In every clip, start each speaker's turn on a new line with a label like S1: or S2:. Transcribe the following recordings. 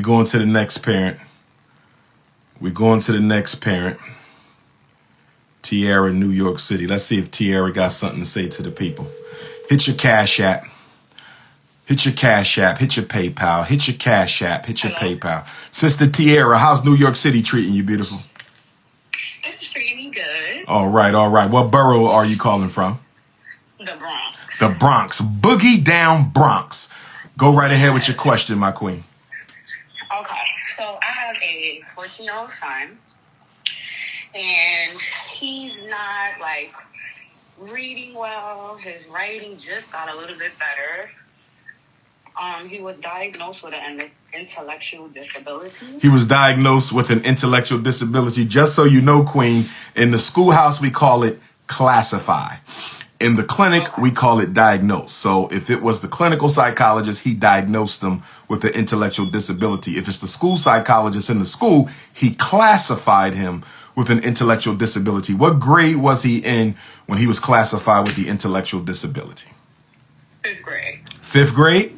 S1: going to the next parent. We're going to the next parent. Tiara, New York City. Let's see if Tiara got something to say to the people. Hit your Cash App. Hit your Cash App. Hit your PayPal. Hit your Cash App. Hit your PayPal. Sister Tiara, how's New York City treating you, beautiful?
S2: It's treating me good.
S1: All right, all right. What borough are you calling from?
S2: The Bronx.
S1: The Bronx. Boogie down Bronx. Go right ahead with your question, my queen.
S2: Okay, so I have a 14-year-old son, and he's not, like, reading well. His writing just got a little bit better. He was diagnosed with an intellectual disability.
S1: He was diagnosed with an intellectual disability. Just so you know, queen, in the schoolhouse, we call it classify. In the clinic, we call it diagnose. So if it was the clinical psychologist, he diagnosed them with the intellectual disability. If it's the school psychologist in the school, he classified him with an intellectual disability. What grade was he in when he was classified with the intellectual disability?
S2: 5th grade.
S1: 5th grade?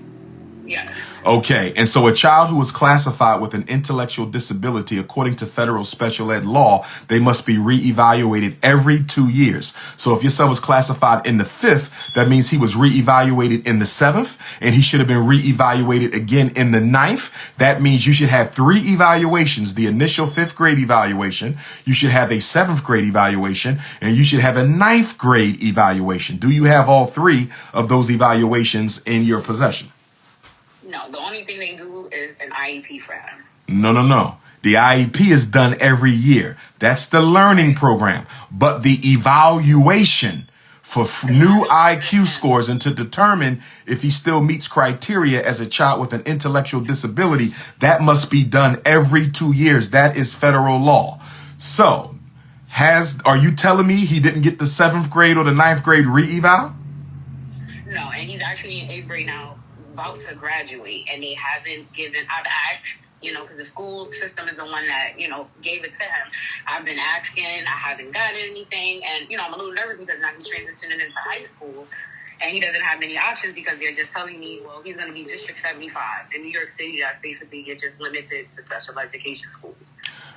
S2: Yes.
S1: Okay, and so a child who is classified with an intellectual disability, according to federal special ed law, they must be reevaluated every 2 years. So if your son was classified in the 5th, that means he was reevaluated in the 7th, and he should have been reevaluated again in the 9th. That means you should have 3 evaluations: the initial 5th grade evaluation, you should have a 7th grade evaluation, and you should have a 9th grade evaluation. Do you have all 3 of those evaluations in your possession?
S2: No, the only thing they do is an IEP for him.
S1: No. The IEP is done every year. That's the learning program. But the evaluation for new IQ scores and to determine if he still meets criteria as a child with an intellectual disability, that must be done every 2 years. That is federal law. So, are you telling me he didn't get the 7th grade or the 9th grade re-eval?
S2: No, and he's actually in 8th grade now, about to graduate, and they haven't given. I've asked, because the school system is the one that, gave it to him. I've been asking, I haven't gotten anything, and, I'm a little nervous because now he's transitioning into high school, and he doesn't have many options because they're just telling me, well, he's going to be District 75. In New York City, that's basically, you're just limited to special education schools.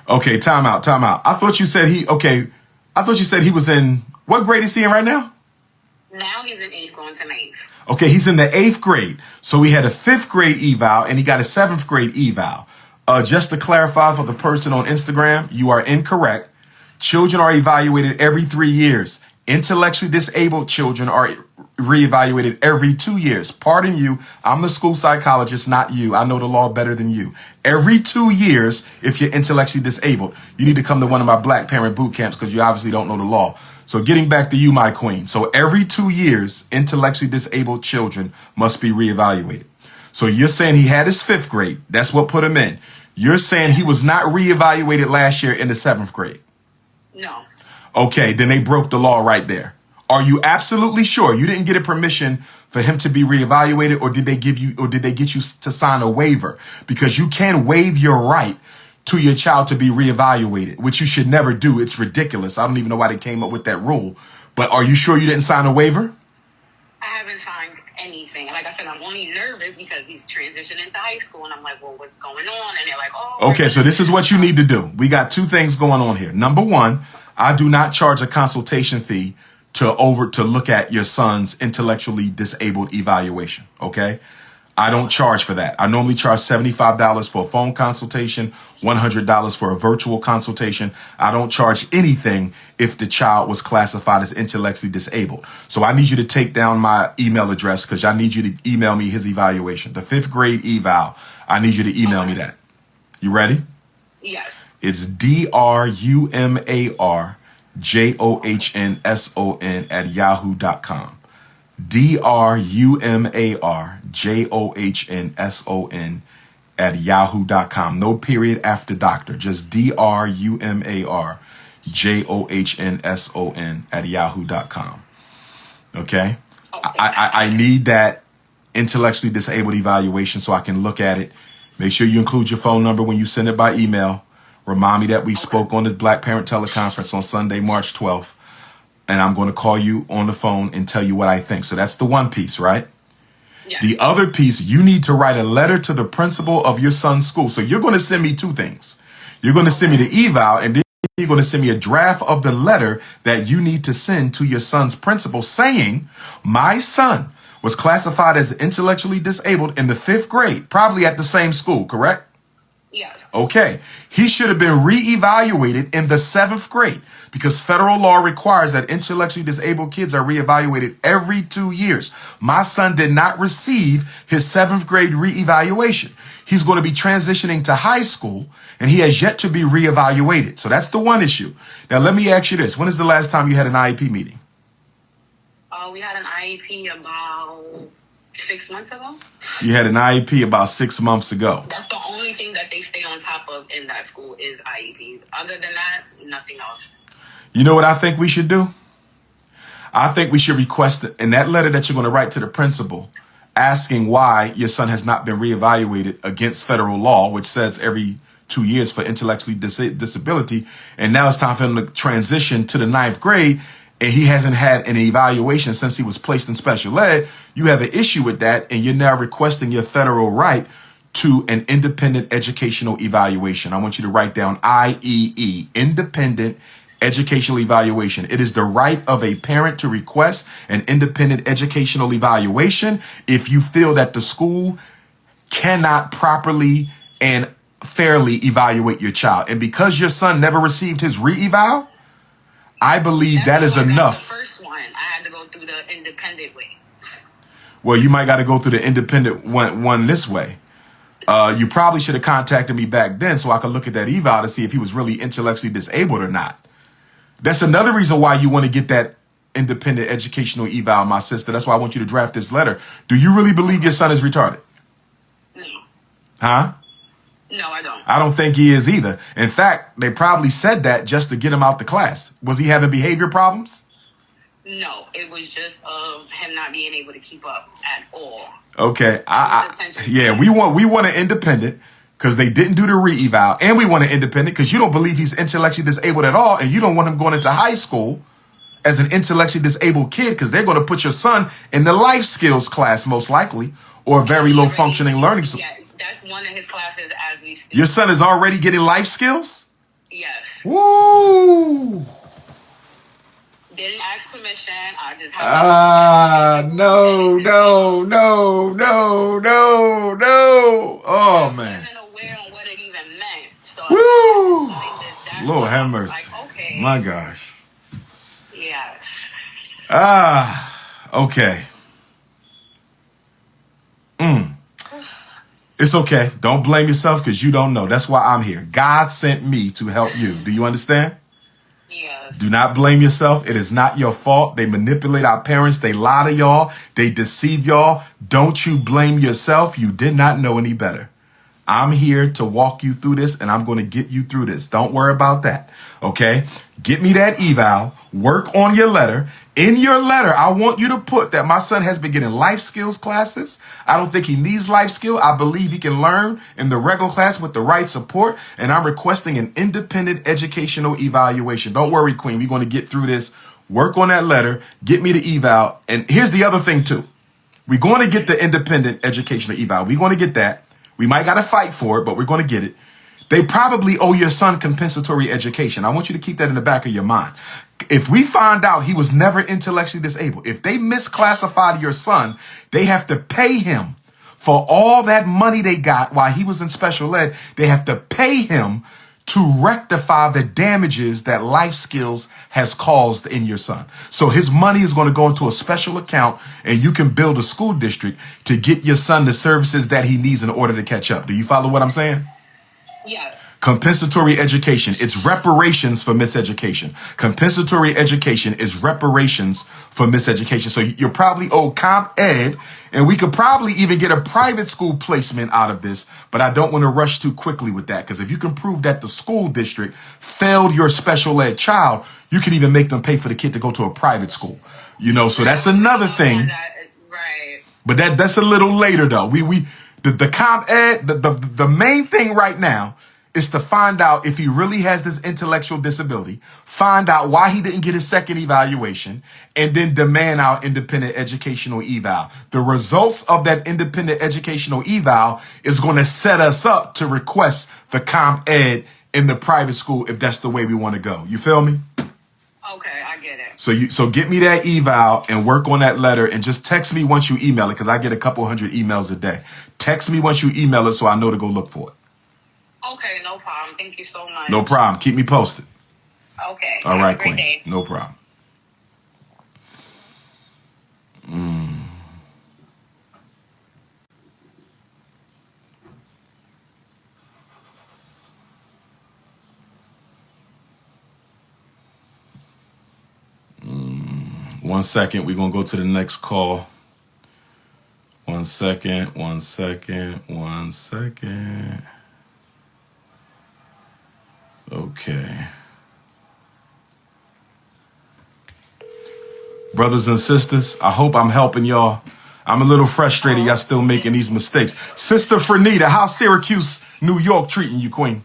S1: Okay, time out. I thought you said he was in, what grade is he in right now?
S2: Now he's in 8th going to 9th.
S1: Okay, he's in the 8th grade. So we had a 5th grade eval and he got a 7th grade eval. Just to clarify for the person on Instagram, you are incorrect. Children are evaluated every 3 years. Intellectually disabled children are reevaluated every 2 years. Pardon you, I'm the school psychologist, not you. I know the law better than you. Every 2 years, if you're intellectually disabled, you need to come to one of my black parent boot camps because you obviously don't know the law. So getting back to you, my queen. So every 2 years, intellectually disabled children must be reevaluated. So you're saying he had his 5th grade. That's what put him in. You're saying he was not reevaluated last year in the 7th grade.
S2: No.
S1: Okay, then they broke the law right there. Are you absolutely sure you didn't get a permission for him to be reevaluated, or did they get you to sign a waiver? Because you can waive your right to your child to be reevaluated, which you should never do. It's ridiculous. I don't even know why they came up with that rule. But are you sure you didn't sign a waiver?
S2: I haven't signed anything. Like I said, I'm only nervous because he's transitioning to high school, and I'm like, well, what's going on? And they're like, oh.
S1: Okay, so this is what you need to do. We got 2 things going on here. Number 1, I do not charge a consultation fee to look at your son's intellectually disabled evaluation, okay? I don't charge for that. I normally charge $75 for a phone consultation, $100 for a virtual consultation. I don't charge anything if the child was classified as intellectually disabled. So I need you to take down my email address because I need you to email me his evaluation. The 5th grade eval, I need you to email me that. You ready?
S2: Yes.
S1: It's drumarjohnson@yahoo.com. drumarjohnson@yahoo.com. No period after doctor. Just drumarjohnson@yahoo.com. Okay? I need that intellectually disabled evaluation so I can look at it. Make sure you include your phone number when you send it by email. Remind me that we spoke on the Black Parent Teleconference on Sunday, March 12th. And I'm going to call you on the phone and tell you what I think. So that's the one piece, right?
S2: Yes.
S1: The other piece, you need to write a letter to the principal of your son's school. So you're going to send me two things. You're going to send me the eval, and then you're going to send me a draft of the letter that you need to send to your son's principal saying, my son was classified as intellectually disabled in the 5th grade, probably at the same school, correct?
S2: Yes.
S1: Okay. He should have been reevaluated in the 7th grade because federal law requires that intellectually disabled kids are reevaluated every 2 years. My son did not receive his 7th grade reevaluation. He's going to be transitioning to high school and he has yet to be reevaluated. So that's the one issue. Now, let me ask you this. When is the last time you had an IEP meeting?
S2: We had an IEP about 6 months ago.
S1: You had an IEP about 6 months ago.
S2: That's the only thing that they stay on top of in that school is IEPs. Other than that, nothing else.
S1: You know what I think we should do? I think we should request in that letter that you're going to write to the principal asking why your son has not been reevaluated against federal law, which says every 2 years for intellectually disability. And now it's time for him to transition to the 9th grade. And he hasn't had an evaluation since he was placed in special ed. You have an issue with that. And you're now requesting your federal right to an independent educational evaluation. I want you to write down IEE, independent educational evaluation. It is the right of a parent to request an independent educational evaluation if you feel that the school cannot properly and fairly evaluate your child. And because your son never received his re-eval, I believe that is enough.
S2: The first one, I had to go through the independent way.
S1: Well, you might got to go through the independent one this way. You probably should have contacted me back then so I could look at that eval to see if he was really intellectually disabled or not. That's another reason why you want to get that independent educational eval, my sister. That's why I want you to draft this letter. Do you really believe your son is retarded?
S2: No.
S1: Huh?
S2: No, I don't.
S1: I don't think he is either. In fact, they probably said that just to get him out the class. Was he having behavior problems?
S2: No, it was just him not being able to keep up at all.
S1: Okay. Yeah, we want an independent because they didn't do the re-eval, and we want an independent because you don't believe he's intellectually disabled at all, and you don't want him going into high school as an intellectually disabled kid because they're going to put your son in the life skills class most likely or very low functioning learning.
S2: Yeah, that's one of his classes as we speak.
S1: Your son is already getting life skills?
S2: Yes.
S1: Woo!
S2: Didn't ask permission. I just have
S1: no. Oh, man.
S2: I wasn't aware of what it even meant. So
S1: Woo!
S2: that's
S1: Lord have mercy.
S2: like, okay.
S1: My gosh.
S2: Yeah.
S1: Okay. It's okay. Don't blame yourself because you don't know. That's why I'm here. God sent me to help you. Do you understand?
S2: Yes.
S1: Do not blame yourself. It is not your fault. They manipulate our parents. They lie to y'all. They deceive y'all. Don't you blame yourself. You did not know any better. I'm here to walk you through this, and I'm going to get you through this. Don't worry about that. Okay? Get me that eval. Work on your letter. In your letter, I want you to put that my son has been getting life skills classes. I don't think he needs life skill. I believe he can learn in the regular class with the right support, and I'm requesting an independent educational evaluation. Don't worry, Queen. We're going to get through this. Work on that letter. Get me the eval. And here's the other thing, too. We're going to get the independent educational eval. We're going to get that. We might got to fight for it, but we're going to get it. They probably owe your son compensatory education. I want you to keep that in the back of your mind. If we find out he was never intellectually disabled, if they misclassified your son, they have to pay him for all that money they got while he was in special ed. They have to pay him to rectify the damages that life skills has caused in your son. So his money is going to go into a special account, and you can build a school district to get your son the services that he needs in order to catch up. Do you follow what I'm saying?
S2: Yes.
S1: Compensatory education. It's reparations for miseducation. Compensatory education is reparations for miseducation. So you're probably owed comp ed, and we could probably even get a private school placement out of this, but I don't want to rush too quickly with that, because if you can prove that the school district failed your special ed child, you can even make them pay for the kid to go to a private school. You know, so that's another thing.
S2: Right.
S1: But that's a little later though. The comp ed, the main thing right now is to find out if he really has this intellectual disability, find out why he didn't get his second evaluation, and then demand our independent educational eval. The results of that independent educational eval is going to set us up to request the comp ed in the private school if that's the way we want to go. You feel me?
S2: Okay, I get it.
S1: So get me that eval and work on that letter, and just text me once you email it, because I get a couple hundred emails a day. Text me once you email it so I know to go look for it.
S2: Okay, no problem. Thank you so much.
S1: No problem. Keep me posted.
S2: Okay.
S1: All right,
S2: Have a great
S1: Queen.
S2: day.
S1: No problem. 1 second. We're going to go to the next call. 1 second. 1 second. 1 second. Okay. Brothers and sisters, I hope I'm helping y'all. I'm a little frustrated y'all still making these mistakes. Sister Fernita, how's Syracuse, New York treating you, Queen?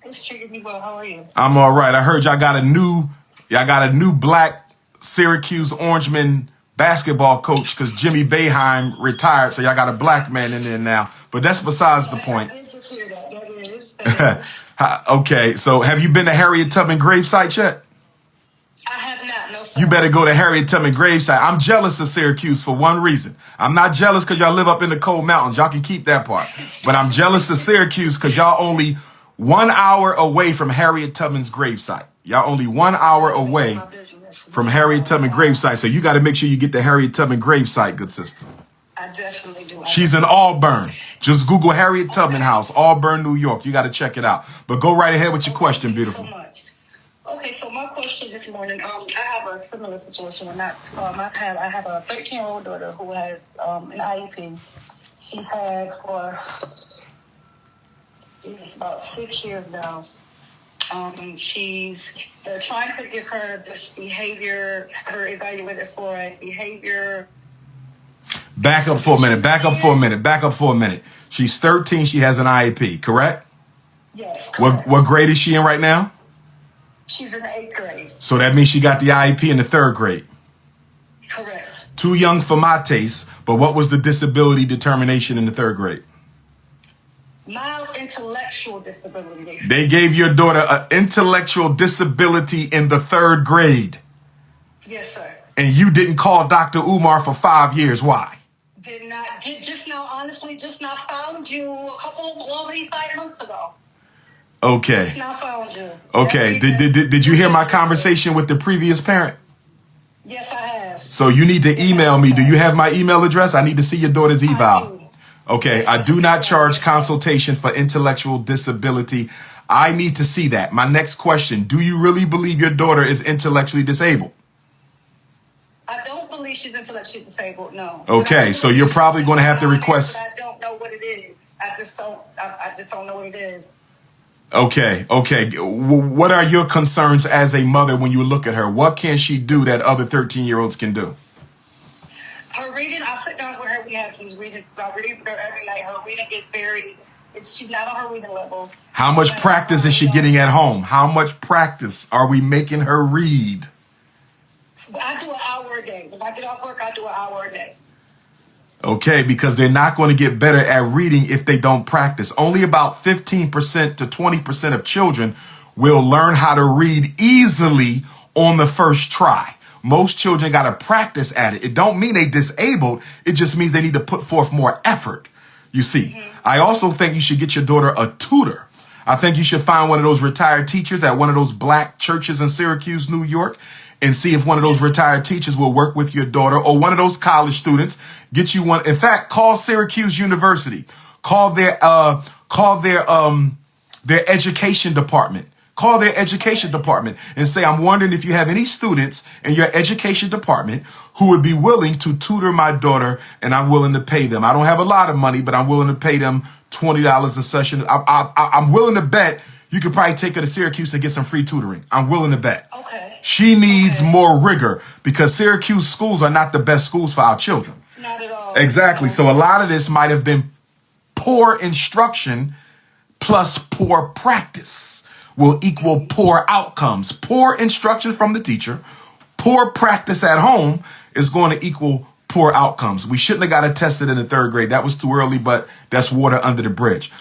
S2: It's treating me well. How are you?
S1: I'm all right. I heard y'all got a new black Syracuse Orangeman basketball coach because Jimmy Boeheim retired, so y'all got a black man in there now. But that's besides the point.
S2: I just hear that. That is.
S1: Okay, so have you been to Harriet Tubman gravesite yet?
S2: I have not. No, sir.
S1: You better go to Harriet Tubman gravesite. I'm jealous of Syracuse for one reason. I'm not jealous because y'all live up in the cold mountains. Y'all can keep that part. But I'm jealous of Syracuse because y'all only 1 hour away from Harriet Tubman's gravesite. Y'all only 1 hour away from Harriet Tubman gravesite. So you got to make sure you get the Harriet Tubman gravesite, good sister.
S2: I definitely do.
S1: She's in Auburn. Just Google Harriet Tubman House, Auburn, New York. You got to check it out. But go right ahead with your question, beautiful.
S2: Thank you so much. Okay, so my question this morning, I have a similar situation. I have a 13-year-old daughter who has an IEP. She's had for about 6 years now. They're trying to give her this behavior, her evaluated for a behavior.
S1: Back up for a minute. She's 13. She has an IEP, correct?
S2: Yes. Correct.
S1: What grade is she in right now?
S2: She's in the 8th grade.
S1: So that means she got the IEP in the 3rd grade.
S2: Correct.
S1: Too young for my taste, but what was the disability determination in the 3rd grade?
S2: Mild intellectual disability.
S1: They gave your daughter an intellectual disability in the 3rd grade.
S2: Yes, sir.
S1: And you didn't call Dr. Umar for 5 years. Why?
S2: Just now found you already 5 months ago.
S1: Okay.
S2: Just now found you.
S1: Okay. Did you hear my conversation with the previous parent?
S2: Yes, I have.
S1: So you need to email me. Do you have my email address? I need to see your daughter's eval. Okay, I do not charge consultation for intellectual disability. I need to see that. My next question, do you really believe your daughter is intellectually disabled?
S2: I don't believe she's intellectually disabled, no.
S1: Okay, so you're probably going to have to request...
S2: I don't know what it is. I just don't know what it is.
S1: Okay. What are your concerns as a mother when you look at her? What can she do that other 13-year-olds can do?
S2: Her reading, I sit down with her. We have these readings. I read with her every night. Her reading is she's not on her reading level.
S1: How much practice is she getting at home? How much practice are we making her read?
S2: I do an hour a day. When I get off work, I do an hour a day.
S1: Okay, because they're not going to get better at reading if they don't practice. Only about 15% to 20% of children will learn how to read easily on the first try. Most children got to practice at it. It don't mean they disabled. It just means they need to put forth more effort. You see, I also think you should get your daughter a tutor. I think you should find one of those retired teachers at one of those black churches in Syracuse, New York, and see if one of those retired teachers will work with your daughter, or one of those college students. Get you one. In fact, call Syracuse University. Call their education department. Call their education department and say, I'm wondering if you have any students in your education department who would be willing to tutor my daughter, and I'm willing to pay them. I don't have a lot of money, but I'm willing to pay them $20 a session. I'm willing to bet you could probably take her to Syracuse and get some free tutoring. I'm willing to bet.
S2: Okay.
S1: She needs more rigor because Syracuse schools are not the best schools for our children.
S2: Not at all.
S1: Exactly. So a lot of this might have been poor instruction plus poor practice will equal poor outcomes. Poor instruction from the teacher, poor practice at home is going to equal poor outcomes. We shouldn't have got it tested in the 3rd grade. That was too early, but that's water under the bridge.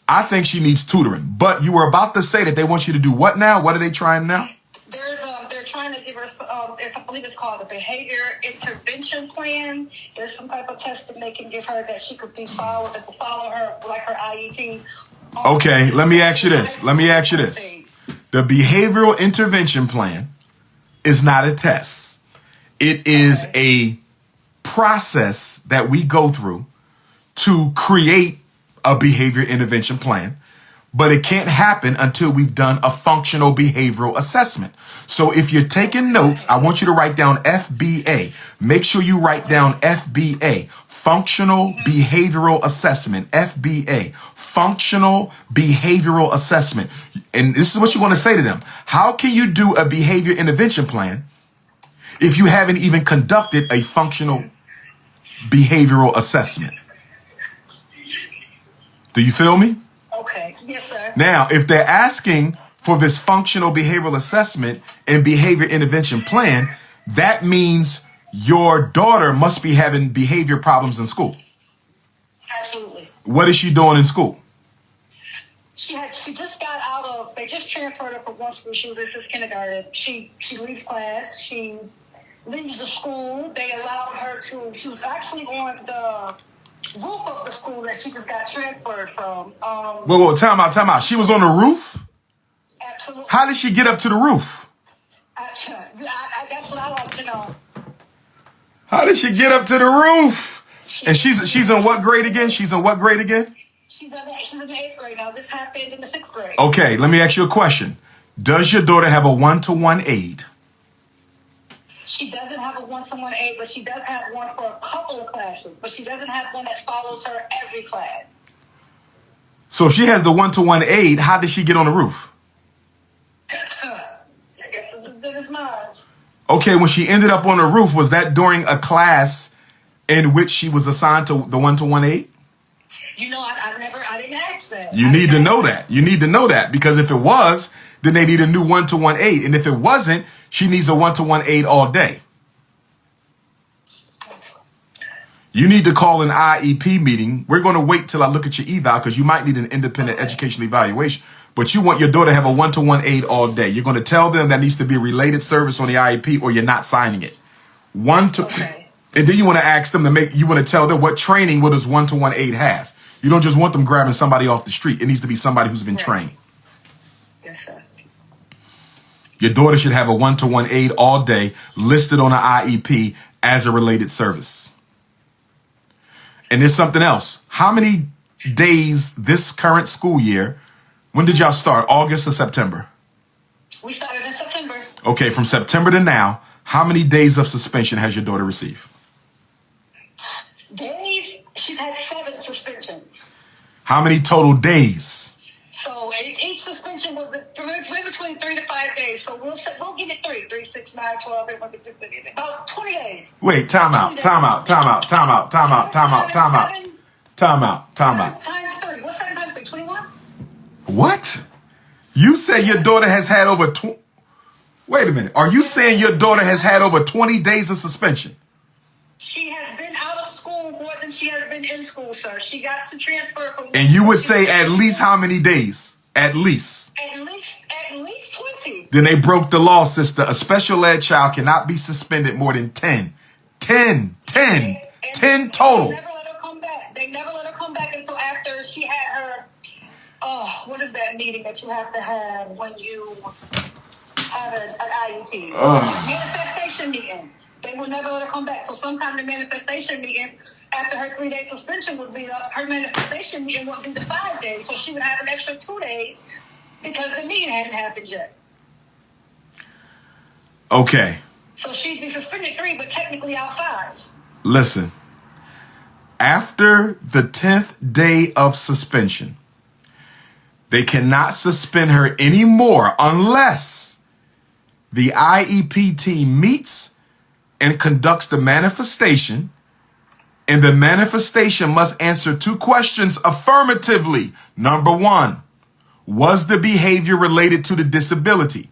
S1: I think she needs tutoring. But you were about to say that they want you to do what now? What are they trying now?
S2: They're trying to give her, I believe it's called a behavior intervention plan. There's some type of testing they can give her that she could follow her, like her IEP.
S1: Okay, let me ask you this. The behavioral intervention plan is not a test. It is a process that we go through to create a behavior intervention plan, but it can't happen until we've done a functional behavioral assessment. So if you're taking notes, I want you to write down FBA. Make sure you write down FBA, functional behavioral assessment, FBA, functional behavioral assessment. And this is what you want to say to them. How can you do a behavior intervention plan if you haven't even conducted a functional behavioral assessment? Do you feel me?
S2: Okay. Yes, sir.
S1: Now, if they're asking for this functional behavioral assessment and behavior intervention plan, that means your daughter must be having behavior problems in school.
S2: Absolutely.
S1: What is she doing in school?
S2: She just got out of, they just transferred her from one school. She was in kindergarten. She leaves class. She leaves the school. They allowed her to, she was actually on the roof of the school that she just got transferred from.
S1: Whoa, time out. She was on the roof?
S2: Absolutely.
S1: How did she get up to the roof?
S2: That's what I want to know.
S1: How did she get up to the roof? And she's in what grade again? She's in what grade again?
S2: She's in the 8th grade now. This happened in the 6th grade.
S1: Okay, let me ask you a question. Does your daughter have a one-to-one aide?
S2: She doesn't have a one-to-one aide, but she does have one for a couple of classes. But she doesn't have one that follows her every class.
S1: So if she has the one-to-one aide, how did she get on the roof?
S2: I guess it's as good as mine.
S1: Okay, when she ended up on the roof, was that during a class in which she was assigned to the one-to-one aide?
S2: You know, I didn't ask that.
S1: You need to know that. You need to know that, because if it was, then they need a new one-to-one aide. And if it wasn't, she needs a one-to-one aide all day. You need to call an IEP meeting. We're going to wait till I look at your eval because you might need an independent educational evaluation. But you want your daughter to have a one-to-one aide all day. You're going to tell them that needs to be a related service on the IEP or you're not signing it.
S2: Okay.
S1: And then you want to ask them you want to tell them what training will this one-to-one aide have. You don't just want them grabbing somebody off the street. It needs to be somebody who's been trained.
S2: Yes, sir.
S1: Your daughter should have a one-to-one aide all day listed on an IEP as a related service. And there's something else. How many days this current school year, when did y'all start? August or September?
S2: We started in September.
S1: Okay, from September to now, how many days of suspension has your daughter received?
S2: Days? She's had 7 suspensions.
S1: How many total days?
S2: So each suspension was between 3 to 5 days. So we'll give it 3, 6, 9, 12, about 20 days.
S1: Wait, time out.
S2: Times 3. What's 7 times 3? 21?
S1: What? You say your daughter has had over 20? Wait a minute. Are you saying your daughter has had over 20 days of suspension?
S2: She has been out of school more than she has been in school, sir. She got to transfer from.
S1: And you would say at least how many days? At least.
S2: At least 20.
S1: Then they broke the law, sister. A special ed child cannot be suspended more than 10. 10 total.
S2: They never let her come back. They never let her come back until after she had her. Oh, what is that meeting that you have to have when you have an IEP? Manifestation meeting. They will never let her come back. So sometime the manifestation meeting, after her 3-day suspension would be up, her manifestation meeting would be the 5 days. So she would have an extra 2 days because the meeting hadn't happened yet.
S1: Okay.
S2: So she'd be suspended 3, but technically out 5.
S1: Listen. After the 10th day of suspension, they cannot suspend her anymore unless the IEP team meets and conducts the manifestation, and the manifestation must answer 2 questions affirmatively. Number 1, Was the behavior related to the disability?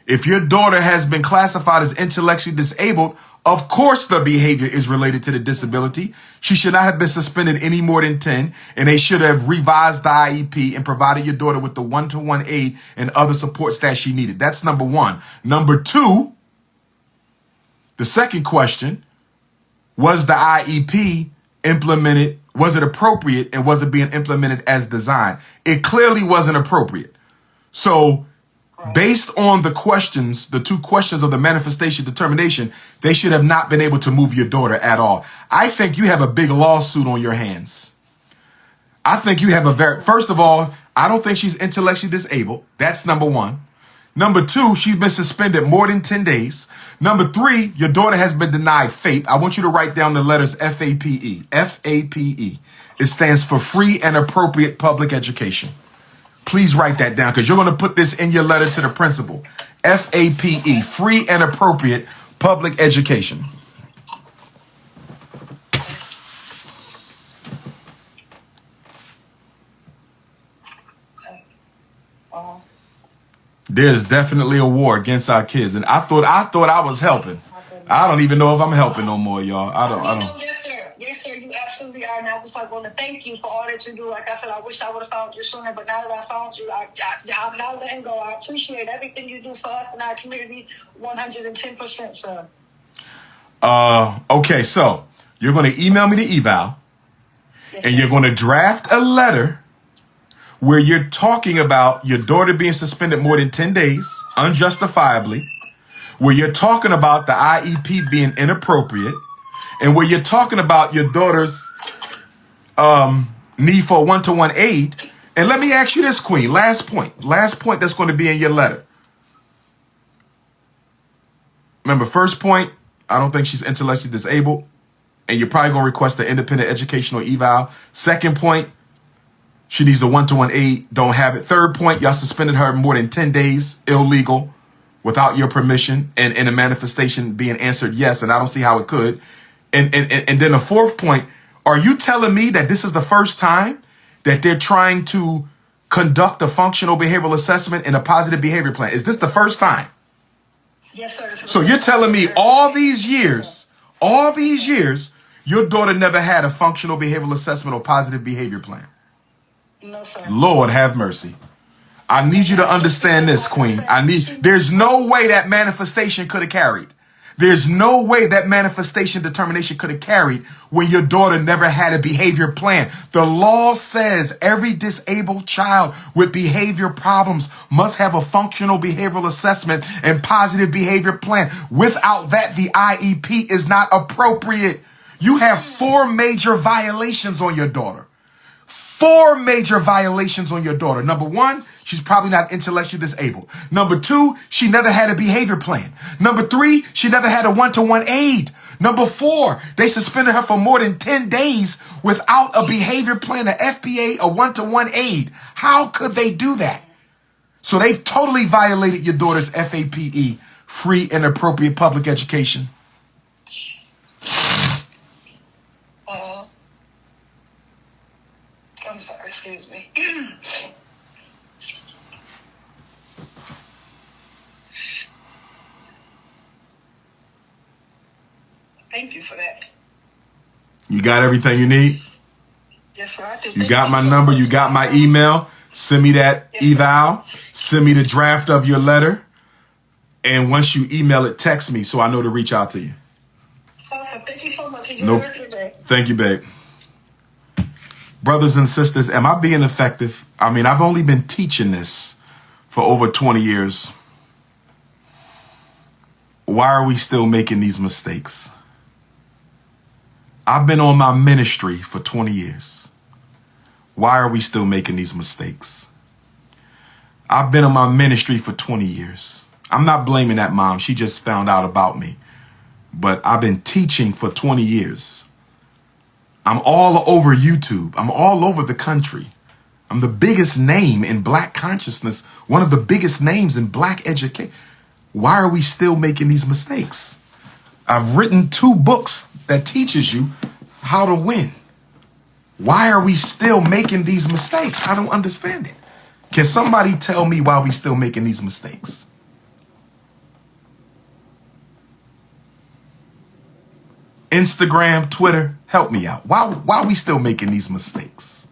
S1: If your daughter has been classified as intellectually disabled, of course the behavior is related to the disability. She should not have been suspended any more than 10, and they should have revised the IEP and provided your daughter with the one-to-one aid and other supports that she needed. That's number one. Number two, the second question, was the IEP implemented? Was it appropriate, and was it being implemented as designed? It clearly wasn't appropriate. So based on the questions, the two questions of the manifestation determination, they should have not been able to move your daughter at all. I think you have a big lawsuit on your hands. I think you have first of all, I don't think she's intellectually disabled. That's number one. Number two, she's been suspended more than 10 days. Number three, your daughter has been denied FAPE. I want you to write down the letters FAPE. FAPE. It stands for free and appropriate public education. Please write that down, because you're going to put this in your letter to the principal. FAPE, free and appropriate public education. There's definitely a war against our kids, and I thought I was helping. I don't even know if I'm helping no more, y'all. I don't.
S2: Yes, sir. You absolutely are. And I just want to thank you for all that you do. Like I said, I wish I would have found you sooner, but now that I found you, I'm not letting go. I appreciate everything you do for us and our community, 110%, sir.
S1: Okay, so you're going to email me the eval, yes, and you're going to draft a letter where you're talking about your daughter being suspended more than 10 days, unjustifiably, where you're talking about the IEP being inappropriate, and where you're talking about your daughter's need for one-to-one aid. And let me ask you this, Queen, last point that's going to be in your letter. Remember, first point, I don't think she's intellectually disabled, and you're probably going to request the independent educational eval. Second point, she needs a one-to-one aid, don't have it. Third point, y'all suspended her more than 10 days, illegal, without your permission, and in a manifestation being answered yes, and I don't see how it could. And then the fourth point, are you telling me that this is the first time that they're trying to conduct a functional behavioral assessment and a positive behavior plan? Is this the first time?
S2: Yes, sir.
S1: So you're telling me all these years, your daughter never had a functional behavioral assessment or positive behavior plan?
S2: No, sir.
S1: Lord have mercy. I need you to understand this, Queen. There's no way that manifestation could have carried. There's no way that manifestation determination could have carried when your daughter never had a behavior plan. The law says every disabled child with behavior problems must have a functional behavioral assessment and positive behavior plan. Without that, the IEP is not appropriate. You have 4 major violations on your daughter. 4 major violations on your daughter. Number 1, she's probably not intellectually disabled. Number 2, she never had a behavior plan. Number 3, she never had a one-to-one aid. Number 4, they suspended her for more than 10 days without a behavior plan, a FPA, a one-to-one aid. How could they do that? So they've totally violated your daughter's FAPE, free and appropriate public education.
S2: I'm sorry, excuse me. Thank you for that.
S1: You got everything you need?
S2: Yes, sir, I do.
S1: You got my number, you got my email. Send me that eval. Send me the draft of your letter. And once you email it, text me so I know to reach out to you.
S2: Thank you so much.
S1: Nope. Thank you, babe. Brothers and sisters, am I being effective? I mean, I've only been teaching this for over 20 years. Why are we still making these mistakes? I've been on my ministry for 20 years. Why are we still making these mistakes? I've been on my ministry for 20 years. I'm not blaming that mom. She just found out about me. But I've been teaching for 20 years. I'm all over YouTube. I'm all over the country. I'm the biggest name in Black consciousness, one of the biggest names in Black education. Why are we still making these mistakes? I've written 2 books that teaches you how to win. Why are we still making these mistakes? I don't understand it. Can somebody tell me why we still making these mistakes? Instagram, Twitter, help me out. Why we still making these mistakes?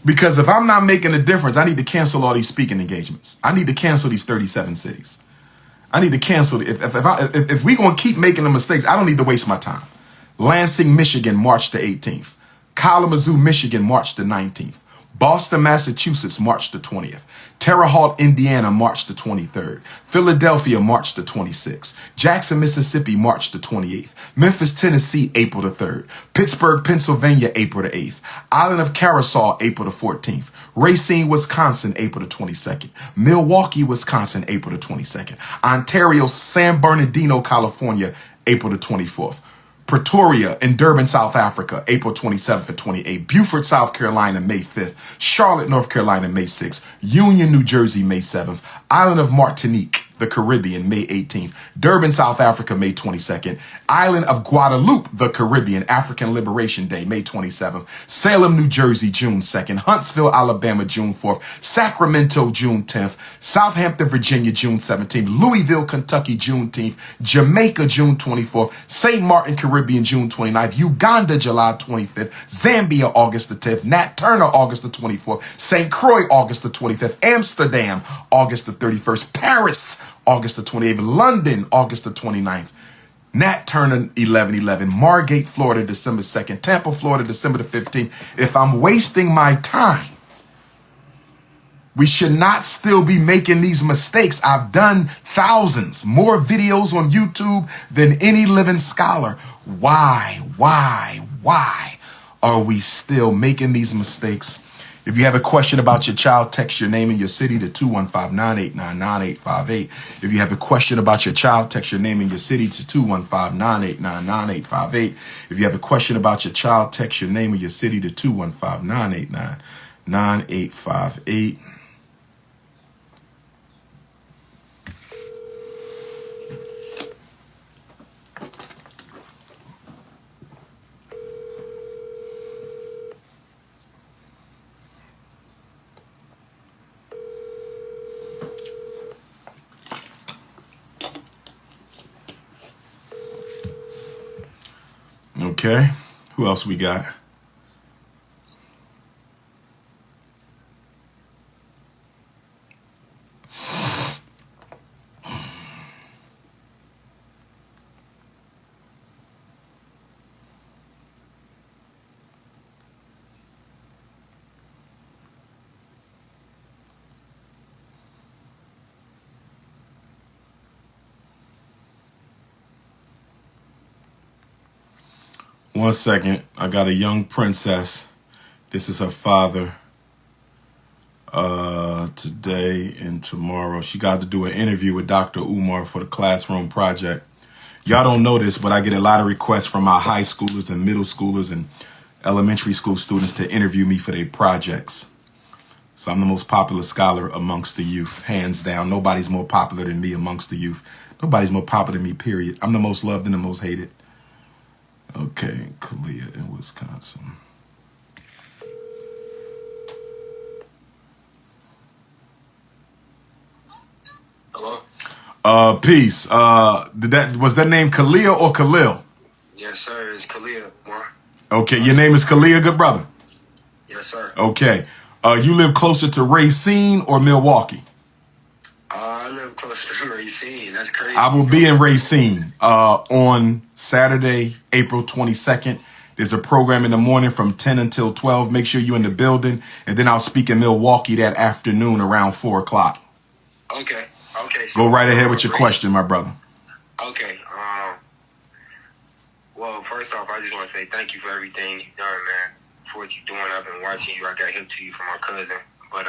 S1: Because if I'm not making a difference, I need to cancel all these speaking engagements. I need to cancel these 37 cities. I need to cancel. If we going to keep making the mistakes, I don't need to waste my time. Lansing, Michigan, March the 18th. Kalamazoo, Michigan, March the 19th. Boston, Massachusetts, March the 20th. Terre Haute, Indiana, March the 23rd. Philadelphia, March the 26th. Jackson, Mississippi, March the 28th. Memphis, Tennessee, April the 3rd. Pittsburgh, Pennsylvania, April the 8th. Island of Curacao, April the 14th. Racine, Wisconsin, April the 22nd. Milwaukee, Wisconsin, April the 22nd. Ontario, San Bernardino, California, April the 24th. Pretoria and Durban, South Africa, April 27th and 28th. Beaufort, South Carolina, May 5th. Charlotte, North Carolina, May 6th. Union, New Jersey, May 7th. Island of Martinique, the Caribbean, May 18th. Durban, South Africa, May 22nd. Island of Guadeloupe, the Caribbean, African Liberation Day, May 27th. Salem, New Jersey, June 2nd. Huntsville, Alabama, June 4th. Sacramento, June 10th. Southampton, Virginia, June 17th. Louisville, Kentucky, June 10th. Jamaica, June 24th. St. Martin, Caribbean, June 29th. Uganda, July 25th. Zambia, August the 10th. Nat Turner, August the 24th. St. Croix, August the 25th. Amsterdam, August the 31st. Paris, August the 28th. London, August the 29th. Nat Turner, 11/11. Margate, Florida, December 2nd. Tampa, Florida, December the 15th. If I'm wasting my time, we should not still be making these mistakes. I've done thousands, more videos on YouTube than any living scholar. Why are we still making these mistakes? If you have a question about your child, text your name and your city to 215-989-9858. If you have a question about your child, text your name and your city to 215-989-9858. If you have a question about your child, text your name and your city to 215-989-9858. Okay, who else we got? One second. I got a young princess. This is her father. Today and tomorrow. She got to do an interview with Dr. Umar for the classroom project. Y'all don't know this, but I get a lot of requests from our high schoolers and middle schoolers and elementary school students to interview me for their projects. So I'm the most popular scholar amongst the youth, hands down. Nobody's more popular than me amongst the youth. Nobody's more popular than me, period. I'm the most loved and the most hated. Okay, 𝚂𝚲𝚁𝙸𝙱𝚂 in Wisconsin.
S3: Hello?
S1: Peace. Was that name Khalil or Khalil?
S3: Yes, sir. It's Khalil.
S1: Okay, your name is Khalil, good brother?
S3: Yes, sir.
S1: Okay. You live closer to Racine or Milwaukee?
S3: I live closer to Racine. That's crazy.
S1: I will be in Racine on Saturday, April 22nd. There's a program in the morning from 10 until 12. Make sure you're in the building. And then I'll speak in Milwaukee that afternoon around 4 o'clock.
S3: Okay. Okay.
S1: Go right ahead with your question, my brother.
S3: Okay. Well, first off, I just want to say thank you for everything you've done, man. For what you're doing. I've been watching you. I got hip to you from my cousin. But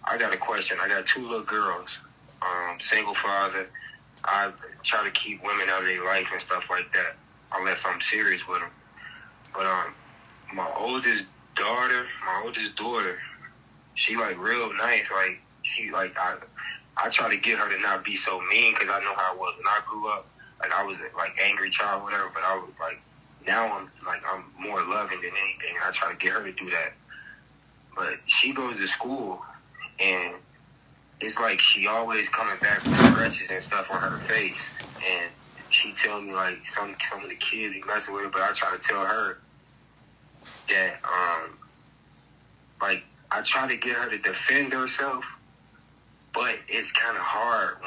S3: I got a question. I got 2 little girls. Single father. I try to keep women out of their life and stuff like that, unless I'm serious with them. But my oldest daughter, she like real nice. Like she like I try to get her to not be so mean because I know how I was when I grew up. Like I was like angry child, whatever. But I was like now I'm more loving than anything, and I try to get her to do that. But she goes to school, and it's like she always coming back with scratches and stuff on her face. And she tell me like some of the kids be messing with her, but I try to tell her that like I try to get her to defend herself, but it's kind of hard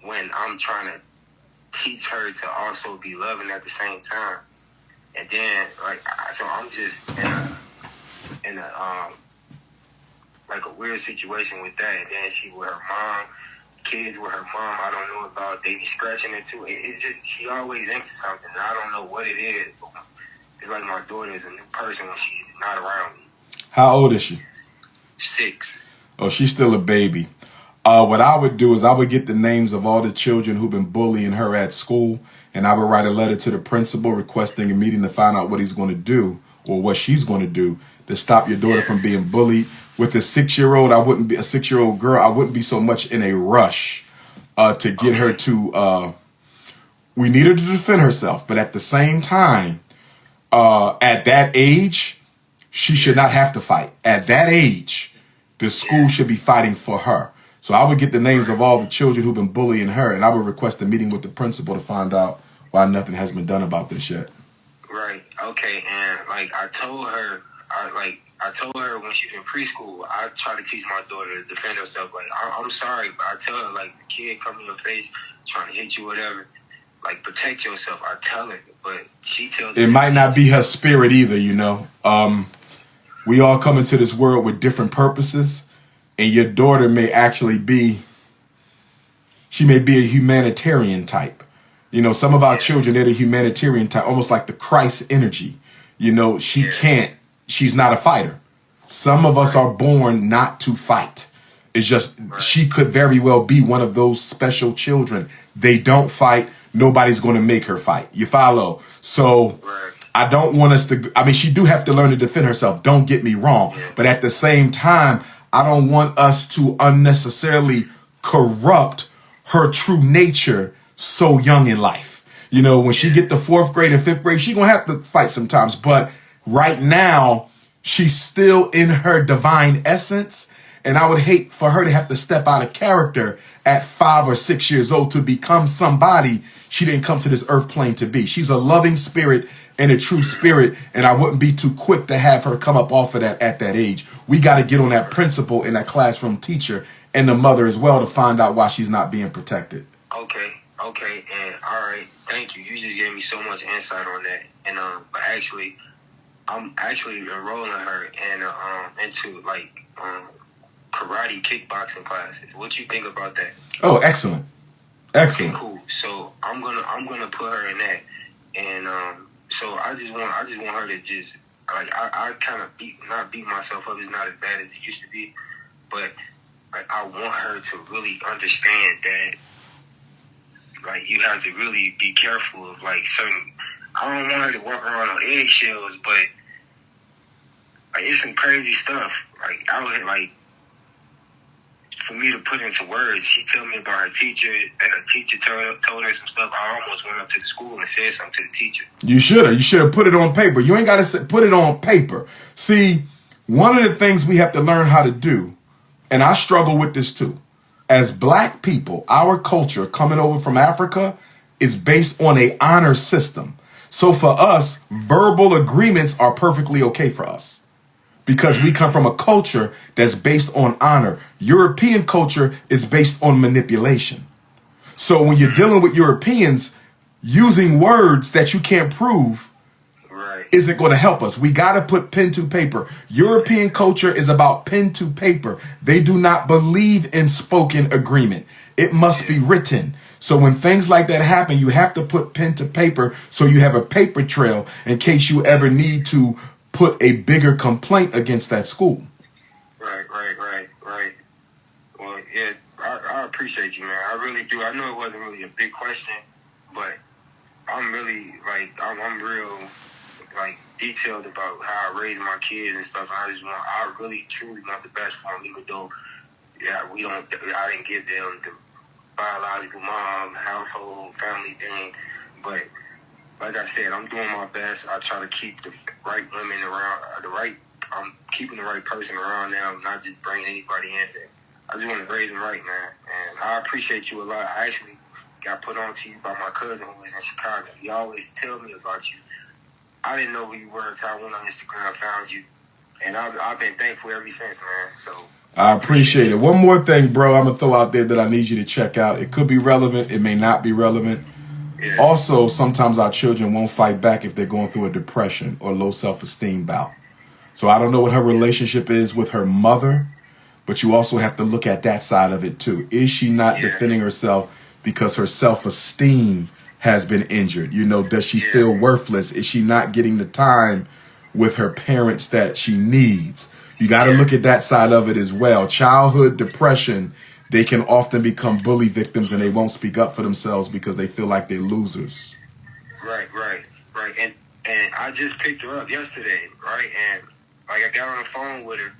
S3: when I'm trying to teach her to also be loving at the same time. And then like so I'm just in a like a weird situation with that. And then she with her mom, kids with her mom, I don't know about, they be scratching it too. It's just she always into something, and I don't know what it is. It's like my daughter is a new person when she's not around me.
S1: How old is she?
S3: 6.
S1: Oh, she's still a baby. What I would do is I would get the names of all the children who've been bullying her at school, and I would write a letter to the principal requesting a meeting to find out what he's going to do or what she's going to do to stop your daughter from being bullied. With a 6-year-old, I wouldn't be a 6-year-old girl. I wouldn't be so much in a rush to get her to. We need her to defend herself, but at the same time, at that age, she should not have to fight. At that age, the school should be fighting for her. So I would get the names of all the children who've been bullying her, and I would request a meeting with the principal to find out why nothing has been done about this yet.
S3: Right. Okay. And like I told her when she was in preschool, I try to teach my daughter to defend herself. Like I'm sorry, but I tell her like the kid come in your face trying to hit you, whatever. Like protect yourself. I tell her, but she tells me
S1: it might not be her spirit either. You know, we all come into this world with different purposes, and your daughter may actually be. She may be a humanitarian type. You know, some of our children, they're the humanitarian type, almost like the Christ energy. You know, she's not a fighter. Some of us are born not to fight. It's just she could very well be one of those special children. They don't fight. Nobody's going to make her fight. You follow? So I don't want us to, I mean, she do have to learn to defend herself. Don't get me wrong. But at the same time, I don't want us to unnecessarily corrupt her true nature so young in life. You know, when she get to 4th grade and 5th grade, she gonna have to fight sometimes. But right now, she's still in her divine essence. And I would hate for her to have to step out of character at 5 or 6 years old to become somebody she didn't come to this earth plane to be. She's a loving spirit and a true spirit. And I wouldn't be too quick to have her come up off of that at that age. We got to get on that principal and that classroom teacher and the mother as well to find out why she's not being protected.
S3: Okay, and all right, thank you. You just gave me so much insight on that. And but actually, I'm actually enrolling her in into like karate kickboxing classes. What you think about that?
S1: Oh, excellent.
S3: Okay, cool. So I'm gonna put her in that, and so I just want her to just like I kind of not beat myself up. It's not as bad as it used to be, but like I want her to really understand that. Like, you have to really be careful of, like, certain... I don't want her to walk around on eggshells, but, like, it's some crazy stuff. Like, out here, like, for me to put into words, she told me about her teacher, and her teacher told her some stuff. I almost went up to the school and said something to the teacher. You should have put it on paper. You ain't got to put it on paper. See, one of the things we have to learn how to do, and I struggle with this too, as black people, our culture coming over from Africa is based on an honor system. So for us, verbal agreements are perfectly okay for us because we come from a culture that's based on honor. European culture is based on manipulation. So when you're dealing with Europeans, using words that you can't prove isn't going to help us. We got to put pen to paper. European culture is about pen to paper. They do not believe in spoken agreement. It must be written. So when things like that happen, you have to put pen to paper so you have a paper trail in case you ever need to put a bigger complaint against that school. Right. Well, yeah, I appreciate you, man. I really do. I know it wasn't really a big question, but I'm really, like, I'm real... like detailed about how I raise my kids and stuff. I really truly want the best for them, even though, I didn't give them the biological mom, household, family thing. But like I said, I'm doing my best. I try to keep the right women around, the right I'm keeping the right person around now, not just bringing anybody in there. I just want to raise them right, man. And I appreciate you a lot. I actually got put on to you by my cousin who was in Chicago. He always tell me about you. I didn't know who you were until I went on Instagram, found you, and I've been thankful ever since, man. So
S1: I appreciate it. One more thing, bro, I'm gonna throw out there that I need you to check out. It could be relevant, it may not be relevant.
S3: Yeah.
S1: Also, sometimes our children won't fight back if they're going through a depression or low self-esteem bout. So I don't know what her relationship is with her mother, but you also have to look at that side of it too. Is she not defending herself because her self-esteem has been injured? You know, does she feel worthless? Is she not getting the time with her parents that she needs? You got to look at that side of it as well. Childhood depression, they can often become bully victims and they won't speak up for themselves because they feel like they're losers.
S3: Right. And I just picked her up yesterday, right? And like I got on the phone with her,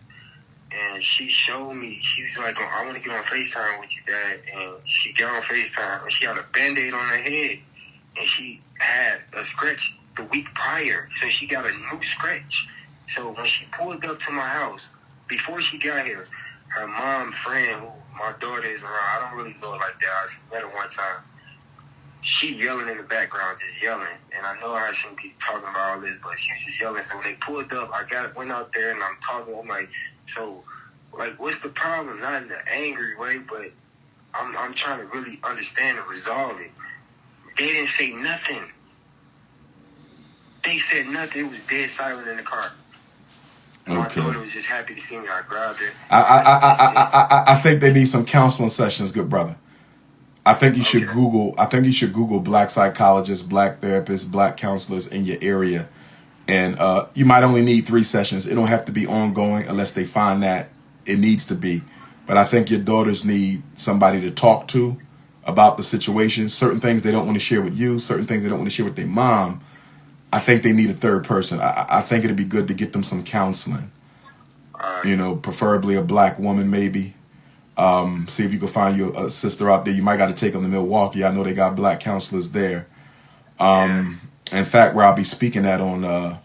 S3: and she showed me, she was like, I want to get on FaceTime with you, Dad. And she got on FaceTime, and she had a Band-Aid on her head, and she had a scratch the week prior, so she got a new scratch. So when she pulled up to my house, before she got here, her mom friend, who my daughter is around, I don't really know her like that, I met her one time, she yelling in the background, just yelling. And I know I shouldn't be talking about all this, but she was just yelling. So when they pulled up, went out there and I'm talking. I'm like, so, like, what's the problem? Not in an angry way, but I'm trying to really understand and resolve it. They didn't say nothing. They said nothing. It was dead silent in the car. Okay. My daughter was just happy to see me. I grabbed her.
S1: I think they need some counseling sessions, good brother. I think you should Google black psychologists, black therapists, black counselors in your area. And you might only need 3 sessions. It don't have to be ongoing unless they find that it needs to be. But I think your daughters need somebody to talk to about the situation. Certain things they don't want to share with you. Certain things they don't want to share with their mom. I think they need a third person. I think it'd be good to get them some counseling. You know, preferably a black woman maybe. See if you can find you a sister out there. You might got to take them to Milwaukee. I know they got black counselors there. In fact, where I'll be speaking at on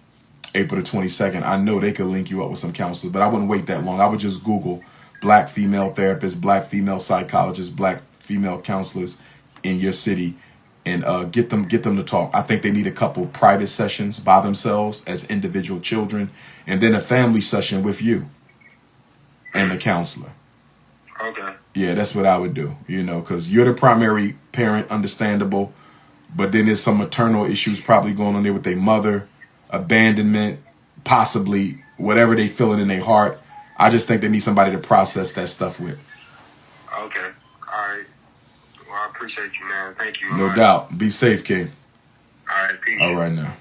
S1: April the 22nd, I know they could link you up with some counselors, but I wouldn't wait that long. I would just Google black female therapists, black female psychologists, black female counselors in your city, and get them to talk. I think they need a couple private sessions by themselves as individual children, and then a family session with you and the counselor.
S3: Okay.
S1: Yeah, that's what I would do, you know, because you're the primary parent, understandable, but then there's some maternal issues probably going on there with their mother, abandonment, possibly whatever they feeling in their heart. I just think they need somebody to process that stuff with.
S3: Okay. All right. Well, I appreciate you, man. Thank you.
S1: No doubt. Be safe, King.
S3: All right. Peace.
S1: All right now.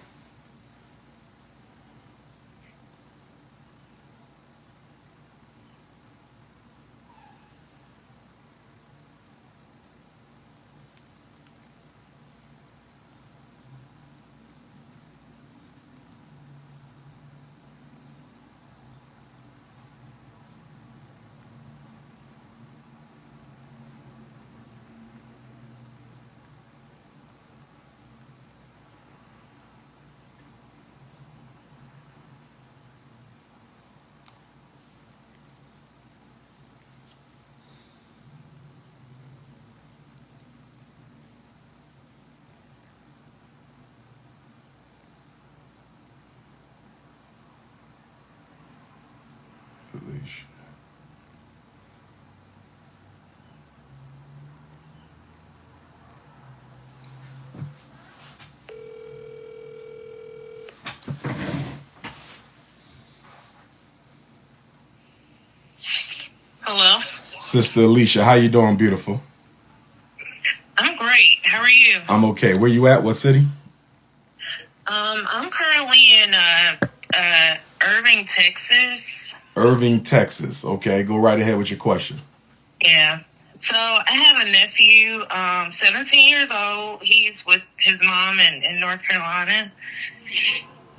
S2: Hello?
S1: Sister Alicia, how you doing, beautiful?
S2: I'm great. How are you?
S1: I'm okay. Where you at? What city?
S2: I'm currently in Irving, Texas.
S1: Irving, Texas. Okay, go right ahead with your question.
S2: Yeah. So I have a nephew, 17 years old. He's with his mom in North Carolina.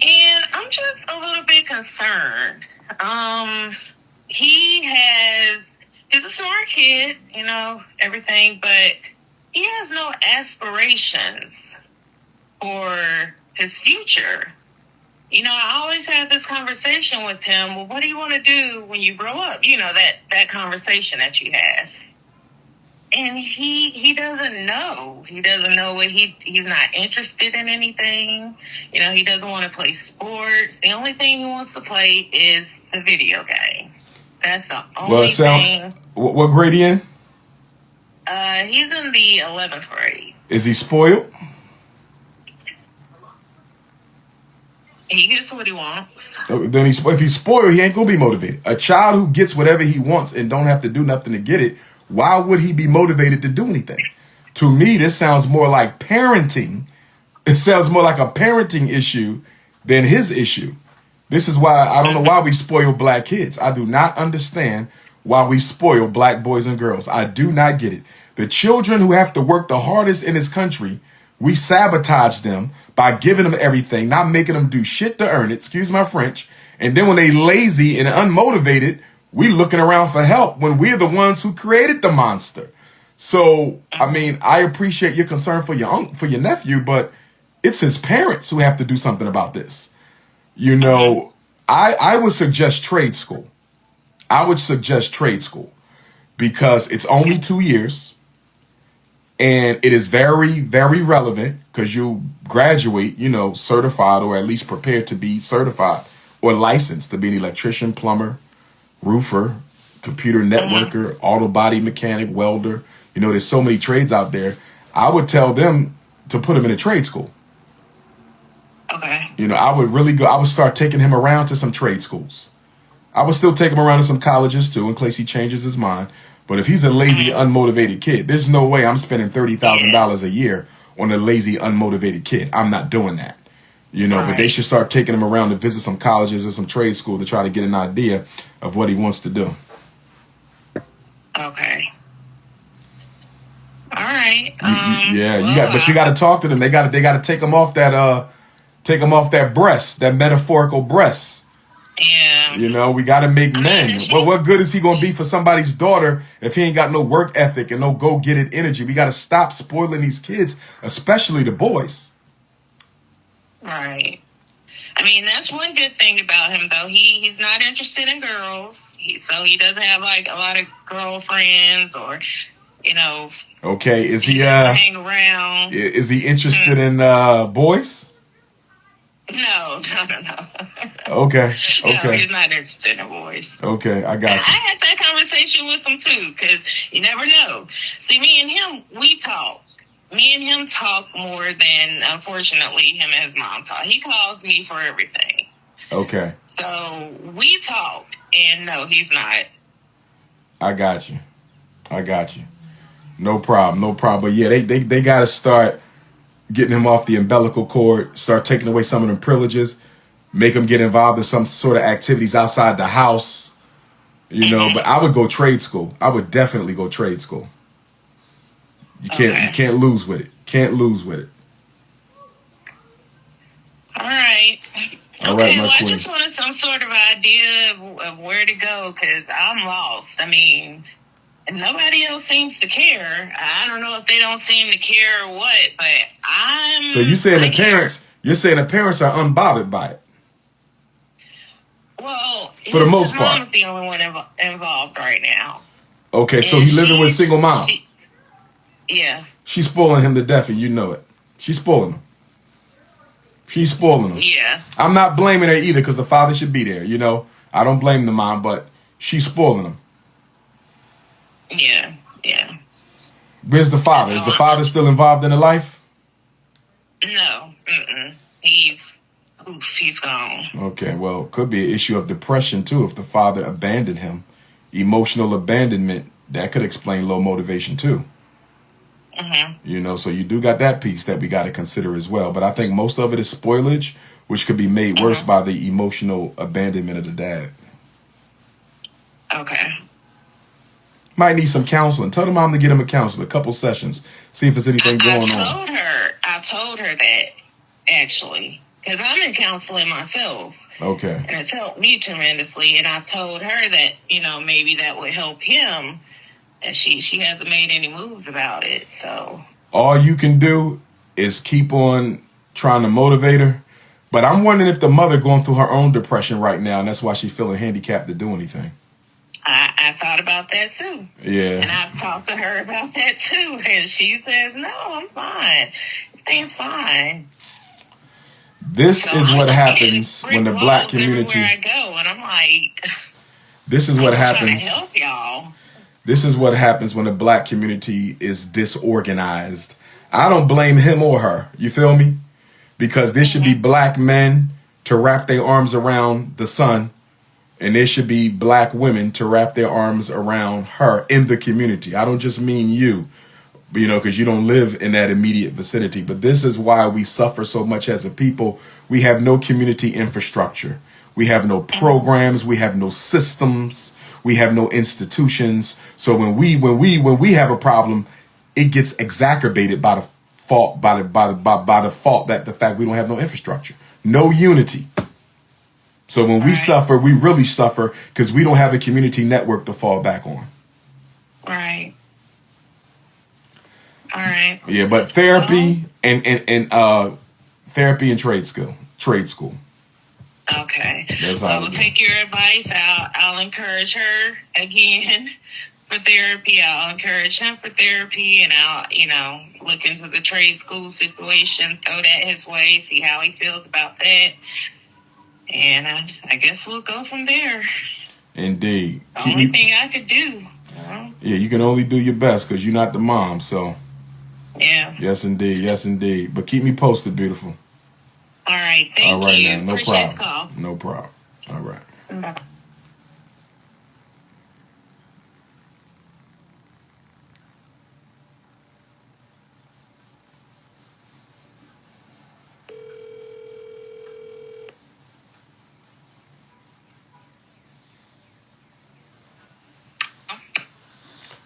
S2: And I'm just a little bit concerned. He's a smart kid, you know, everything, but he has no aspirations for his future. You know, I always had this conversation with him. Well, what do you want to do when you grow up? You know, that conversation that you have. And he doesn't know. He doesn't know what he's not interested in anything. You know, he doesn't want to play sports. The only thing he wants to play is the video game. That's the only thing.
S1: What grade he in?
S2: He's in the 11th grade.
S1: Is he spoiled?
S2: He gets what he wants.
S1: Then if he's spoiled, he ain't gonna be motivated. A child who gets whatever he wants and don't have to do nothing to get it, why would he be motivated to do anything? To me, this sounds more like parenting. It sounds more like a parenting issue than his issue. This is why I don't know why we spoil black kids. I do not understand why we spoil black boys and girls. I do not get it. The children who have to work the hardest in this country, we sabotage them by giving them everything, not making them do shit to earn it, excuse my French. And then when they lazy and unmotivated, we looking around for help when we're the ones who created the monster. So, I mean, I appreciate your concern for your nephew, but it's his parents who have to do something about this. You know, I would suggest trade school. I would suggest trade school because it's only 2 years. And it is very, very relevant because you graduate, you know, certified or at least prepared to be certified or licensed to be an electrician, plumber, roofer, computer networker, auto body mechanic, welder. You know, there's so many trades out there. I would tell them to put him in a trade school.
S2: Okay.
S1: You know, I would start taking him around to some trade schools. I would still take him around to some colleges too in case he changes his mind. But if he's a lazy, unmotivated kid, there's no way I'm spending $30,000 a year on a lazy, unmotivated kid. I'm not doing that. You know, but they should start taking him around to visit some colleges or some trade school to try to get an idea of what he wants to do.
S2: Okay. All right.
S1: But you got to talk to them. They got to take him off that breast, that metaphorical breast.
S2: Yeah.
S1: You know, we got to make men. Well, what good is he going to be for somebody's daughter if he ain't got no work ethic and no go-get-it energy? We got to stop spoiling these kids, especially the boys.
S2: Right. I mean, that's one good thing about him, though. He's not interested in girls. So he doesn't have, like, a lot of girlfriends or, you know.
S1: Okay. Is he
S2: hang around.
S1: Is he interested in boys?
S2: No.
S1: Okay.
S2: No, he's not interested in boys.
S1: Okay, I got you.
S2: I had that conversation with him too, because you never know. See, me and him, we talk. Me and him talk more than, unfortunately, him and his mom talk. He calls me for everything.
S1: Okay.
S2: So we talk, and no, he's not.
S1: I got you. No problem. But yeah, they got to start getting him off the umbilical cord, start taking away some of them privileges, make him get involved in some sort of activities outside the house, you know. But I would go trade school. I would definitely go trade school. You can't lose with it.
S2: All right.
S1: All right, my
S2: well,
S1: queen.
S2: I just wanted some sort of idea of where to go because I'm lost. I mean, nobody else seems to care. I don't know if they don't seem to care or what, but
S1: So you're saying the parents are unbothered by it?
S2: Well,
S1: for the most part,
S2: mom's the only one involved right now.
S1: Okay, so he living with single mom.
S2: Yeah.
S1: She's spoiling him to death, and you know it. She's spoiling him.
S2: Yeah.
S1: I'm not blaming her either because the father should be there. You know, I don't blame the mom, but she's spoiling him.
S2: Yeah.
S1: Where's the father? Is the father still involved in the life?
S2: No. He's gone.
S1: Okay, well, could be an issue of depression too if the father abandoned him. Emotional abandonment, that could explain low motivation too. You know, so you do got that piece that we got to consider as well. But I think most of it is spoilage, which could be made worse by the emotional abandonment of the dad.
S2: Okay.
S1: Might need some counseling. Tell the mom to get him a counselor, a couple sessions, see if there's anything going on.
S2: I told her that, actually, because I'm in counseling myself.
S1: Okay.
S2: And it's helped me tremendously. And I've told her that, you know, maybe that would help him. And she hasn't made any moves about it, so.
S1: All you can do is keep on trying to motivate her, But I'm wondering if the mother going through her own depression right now, and that's why she's feeling handicapped to do anything.
S2: I thought about that too.
S1: Yeah.
S2: And I've talked to her about that too. And she says, no, I'm fine. Everything's fine.
S1: This is what happens when the black community.
S2: Everywhere I go, and I'm like,
S1: this is what happens.
S2: Trying to help y'all.
S1: This is what happens when the black community is disorganized. I don't blame him or her. You feel me? Because there should be black men to wrap their arms around the son, and there should be black women to wrap their arms around her in the community. I don't just mean you, because you don't live in that immediate vicinity. But this is why we suffer so much as a people. We have no community infrastructure. We have no programs. We have no systems. We have no institutions. So when we have a problem, it gets exacerbated by the fault that the fact we don't have no infrastructure, no unity. So when we suffer, we really suffer because we don't have a community network to fall back on.
S2: Right. All right.
S1: Yeah, but therapy and therapy and trade school.
S2: Okay.
S1: That's
S2: I will take your advice. I'll encourage her again for therapy. I'll encourage him for therapy, and I'll, look into the trade school situation, throw that his way, see how he feels about that. And I guess we'll go from there.
S1: Indeed.
S2: The only thing I could do.
S1: Yeah, you can only do your best because you're not the mom, so.
S2: Yeah.
S1: Yes, indeed. Yes, indeed. But keep me posted, beautiful.
S2: All right. Thank you.
S1: All right, now. No
S2: Appreciate
S1: problem.
S2: the call.
S1: No problem. All right.
S2: Bye.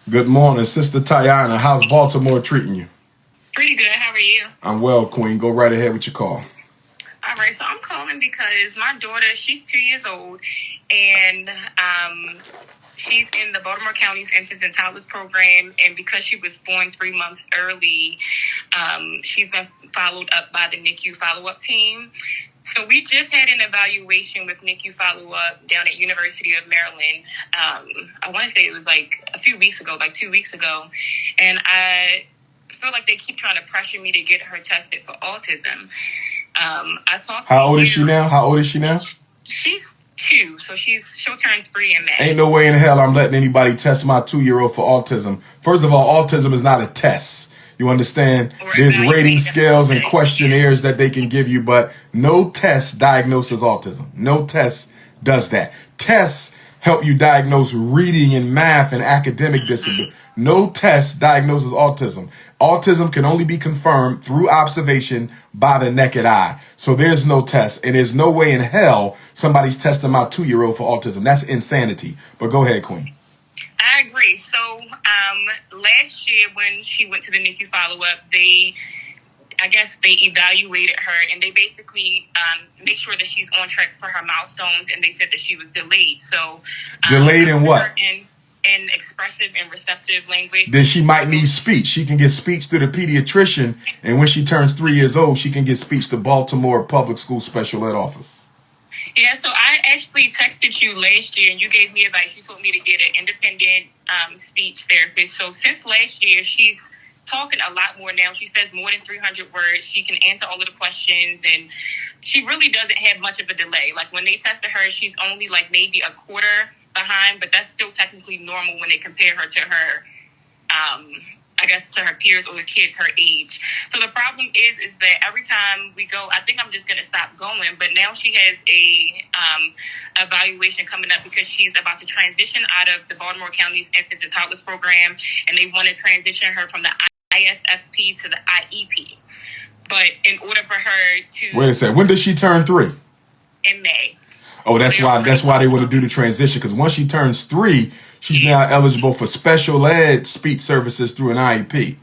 S1: Good morning, Sister Tiana. How's Baltimore treating you?
S2: Pretty good. How are you?
S1: I'm well, Queen. Go right ahead with your call.
S2: All right. So I'm calling because my daughter, she's 2 years old, and she's in the Baltimore County's Infants and Toddlers program. And because she was born 3 months early, she's been followed up by the NICU follow-up team. So we just had an evaluation with NICU follow-up down at University of Maryland. I want to say it was like a few weeks ago, like 2 weeks ago. And I feel like they keep trying to pressure me to get her tested for autism.
S1: How old is she now?
S2: She's 2, so she'll turn 3 in May.
S1: Ain't no way in hell I'm letting anybody test my 2-year-old for autism. First of all, autism is not a test. You understand? There's rating scales and questionnaires that they can give you, but no test diagnoses autism. No test does that. Tests help you diagnose reading and math and academic disability. No test diagnoses autism. Autism can only be confirmed through observation by the naked eye. So there's no test, and there's no way in hell somebody's testing my 2-year-old for autism. That's insanity. But go ahead, Queen.
S2: I agree. So last year when she went to the NICU follow-up, I guess they evaluated her, and they basically make sure that she's on track for her milestones, and they said that she was delayed. So
S1: delayed in what?
S2: In expressive and receptive language.
S1: Then she might need speech. She can get speech through the pediatrician, and when she turns 3 years old, she can get speech to Baltimore Public School Special Ed Office.
S2: Yeah, so I actually texted you last year, and you gave me advice. You told me to get an independent speech therapist. So since last year, she's talking a lot more now. She says more than 300 words. She can answer all of the questions, and she really doesn't have much of a delay. Like when they tested her, she's only like maybe a quarter behind, but that's still technically normal when they compare her to her, I guess, to her peers or the kids her age. So the problem is that every time we go, I think I'm just going to stop going. But now she has a evaluation coming up because she's about to transition out of the Baltimore County's Infants and Toddlers program, and they want to transition her from the ISFP to the IEP. But in order for her to...
S1: Wait a second. When does she turn 3?
S2: In May.
S1: Oh, that's why they want to do the transition, because once she turns 3, she's now eligible for special ed speech services through an IEP,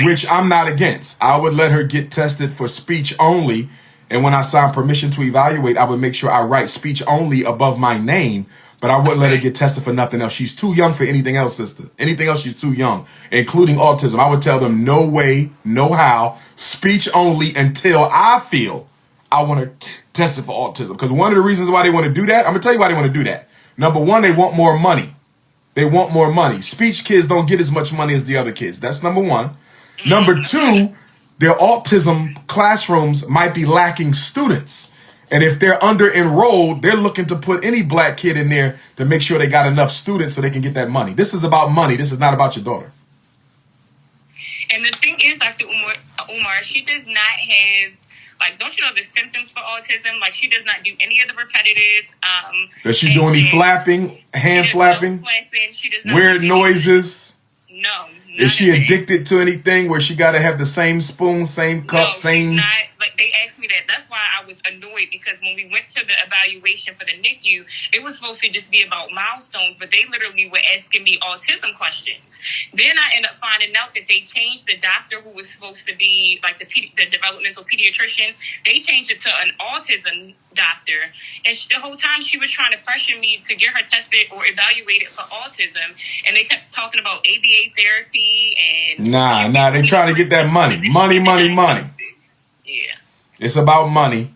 S1: which I'm not against. I would let her get tested for speech only, and when I sign permission to evaluate, I would make sure I write speech only above my name, but I wouldn't let her get tested for nothing else. She's too young for anything else, sister. Anything else, she's too young, including autism. I would tell them no way, no how, speech only until I feel I want her tested for autism. Because one of the reasons why they want to do that, I'm going to tell you why they want to do that. Number one, they want more money. They want more money. Speech kids don't get as much money as the other kids. That's number one. Number two, their autism classrooms might be lacking students. And if they're under enrolled, they're looking to put any black kid in there to make sure they got enough students so they can get that money. This is about money. This is not about your daughter.
S2: And the thing is, Dr. Umar, she does not have, like, don't you know the symptoms for autism? Like, she does not do any of the repetitive.
S1: Does she do any flapping, hand flapping, weird noises?
S2: No.
S1: Is she addicted to anything where she got to have the same spoon, same cup, same?
S2: Not, like, they asked me that. That's why I was annoyed, because when we went to the evaluation for the NICU, it was supposed to just be about milestones, but they literally were asking me autism questions. Then I ended up finding out that they changed the doctor who was supposed to be like the developmental pediatrician. They changed it to an autism doctor, and the whole time she was trying to pressure me to get her tested or evaluated for autism, and they kept talking about ABA therapy and
S1: they trying to get that money.
S2: Yeah,
S1: it's about money.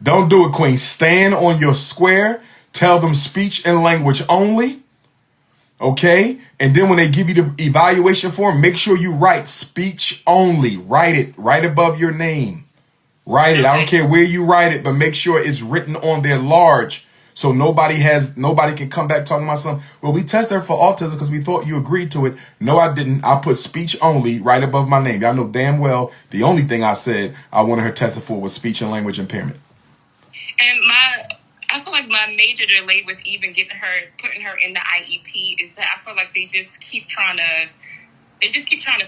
S1: Don't do it, Queen. Stand on your square. Tell them speech and language only. Okay? And then when they give you the evaluation form, make sure you write speech only. Write it right above your name. Write it. I don't care where you write it, but make sure it's written on there large, so nobody can come back talking about something. Well, we tested her for autism because we thought you agreed to it. No, I didn't. I put speech only right above my name. Y'all know damn well the only thing I said I wanted her tested for was speech and language impairment.
S2: And I feel like my major delay with even putting her in the IEP is that I feel like they just keep trying to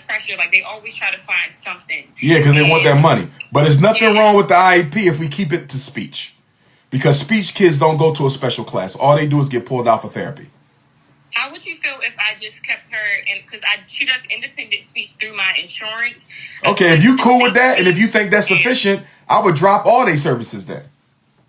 S2: pressure. Like, they always try to find something.
S1: Yeah, because they want that money. But there's nothing wrong with the IEP if we keep it to speech. Because speech kids don't go to a special class. All they do is get pulled out for therapy.
S2: How would you feel if I just kept her in? Because she does independent speech through my insurance.
S1: Okay, if you cool with that, and if you think that's sufficient, I would drop all their services then.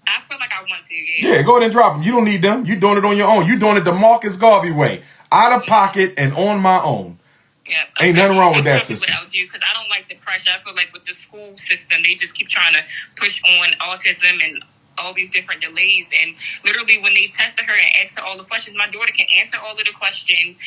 S2: I feel like I want to,
S1: Yeah, go ahead and drop them. You don't need them. You're doing it on your own. You're doing it the Marcus Garvey way. Out of pocket and on my own.
S2: Yeah,
S1: ain't nothing wrong with that system.
S2: Without you, because I don't like the pressure. I feel like with the school system, they just keep trying to push on autism and all these different delays. And literally, when they tested her and asked her all the questions, my daughter can answer all of the questions.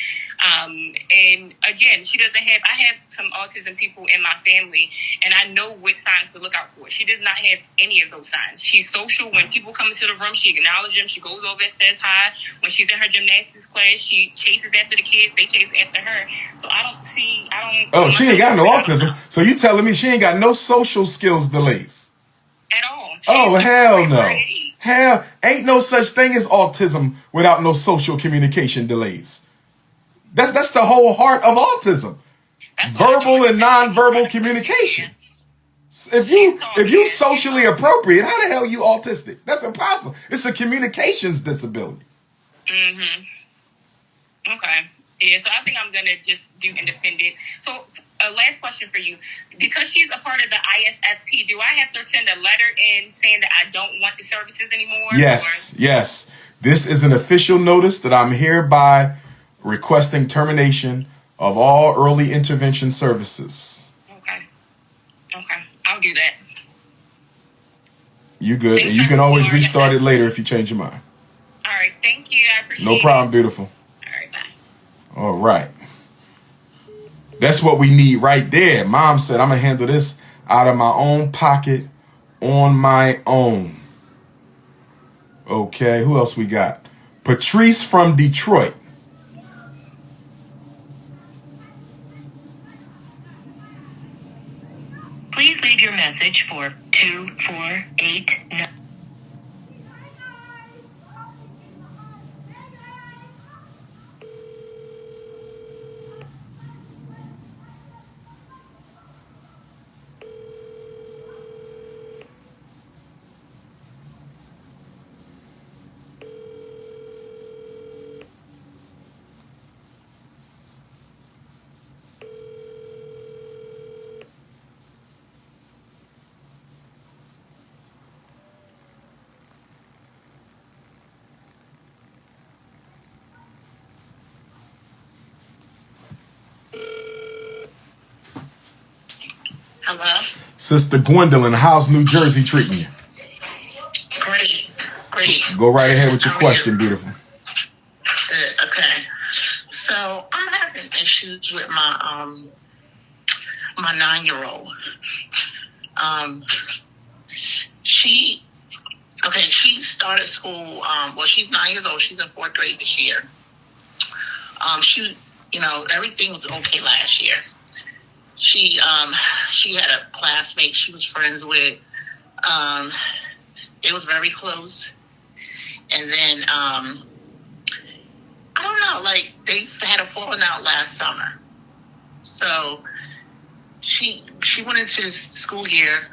S2: And again, she doesn't have. I have some autism people in my family, and I know what signs to look out for. She does not have any of those signs. She's social. When people come into the room, she acknowledges them. She goes over and says hi. When she's in her gymnastics class, she chases after the kids. They chase after her. So I don't.
S1: Oh, she ain't got no autism. So you telling me she ain't got no social skills delays?
S2: At all.
S1: Oh, hell no. Hell, ain't no such thing as autism without no social communication delays. That's the whole heart of autism. Verbal and nonverbal communication. If you socially appropriate, how the hell are you autistic? That's impossible. It's a communications disability.
S2: Mm-hmm. Okay. Yeah, so I think I'm going to just do independent. So, last question for you. Because she's a part of the ISFP, do I have to send a letter in saying that I don't want the services anymore?
S1: Yes, yes. This is an official notice that I'm hereby requesting termination of all early intervention services.
S2: Okay. I'll do that.
S1: You good. And you can always restart it later if you change your mind.
S2: All right. Thank you. I appreciate it.
S1: No problem, beautiful. All right. That's what we need right there. Mom said, I'm going to handle this out of my own pocket on my own. Okay, who else we got? Patrice from Detroit.
S4: Please leave your message for 2489.
S2: Hello?
S1: Sister Gwendolyn, how's New Jersey treating you? Go right ahead with your
S5: I'm
S1: question,
S5: ready.
S1: beautiful.
S5: Okay. So I'm having issues with my 9-year-old. She started school. Well, she's 9 years old. She's in 4th grade this year. Everything was okay last year. She had a classmate she was friends with. They was very close. And then, I don't know, like, they had a falling out last summer. So she went into the school year,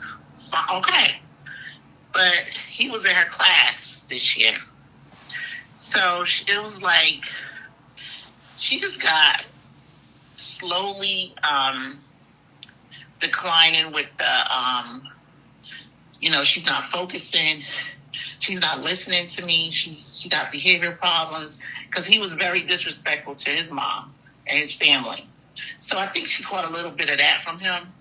S5: okay. But he was in her class this year. So it was like, she just got slowly declining with the, she's not focusing. She's not listening to me. She got behavior problems because he was very disrespectful to his mom and his family. So I think she caught a little bit of that from him.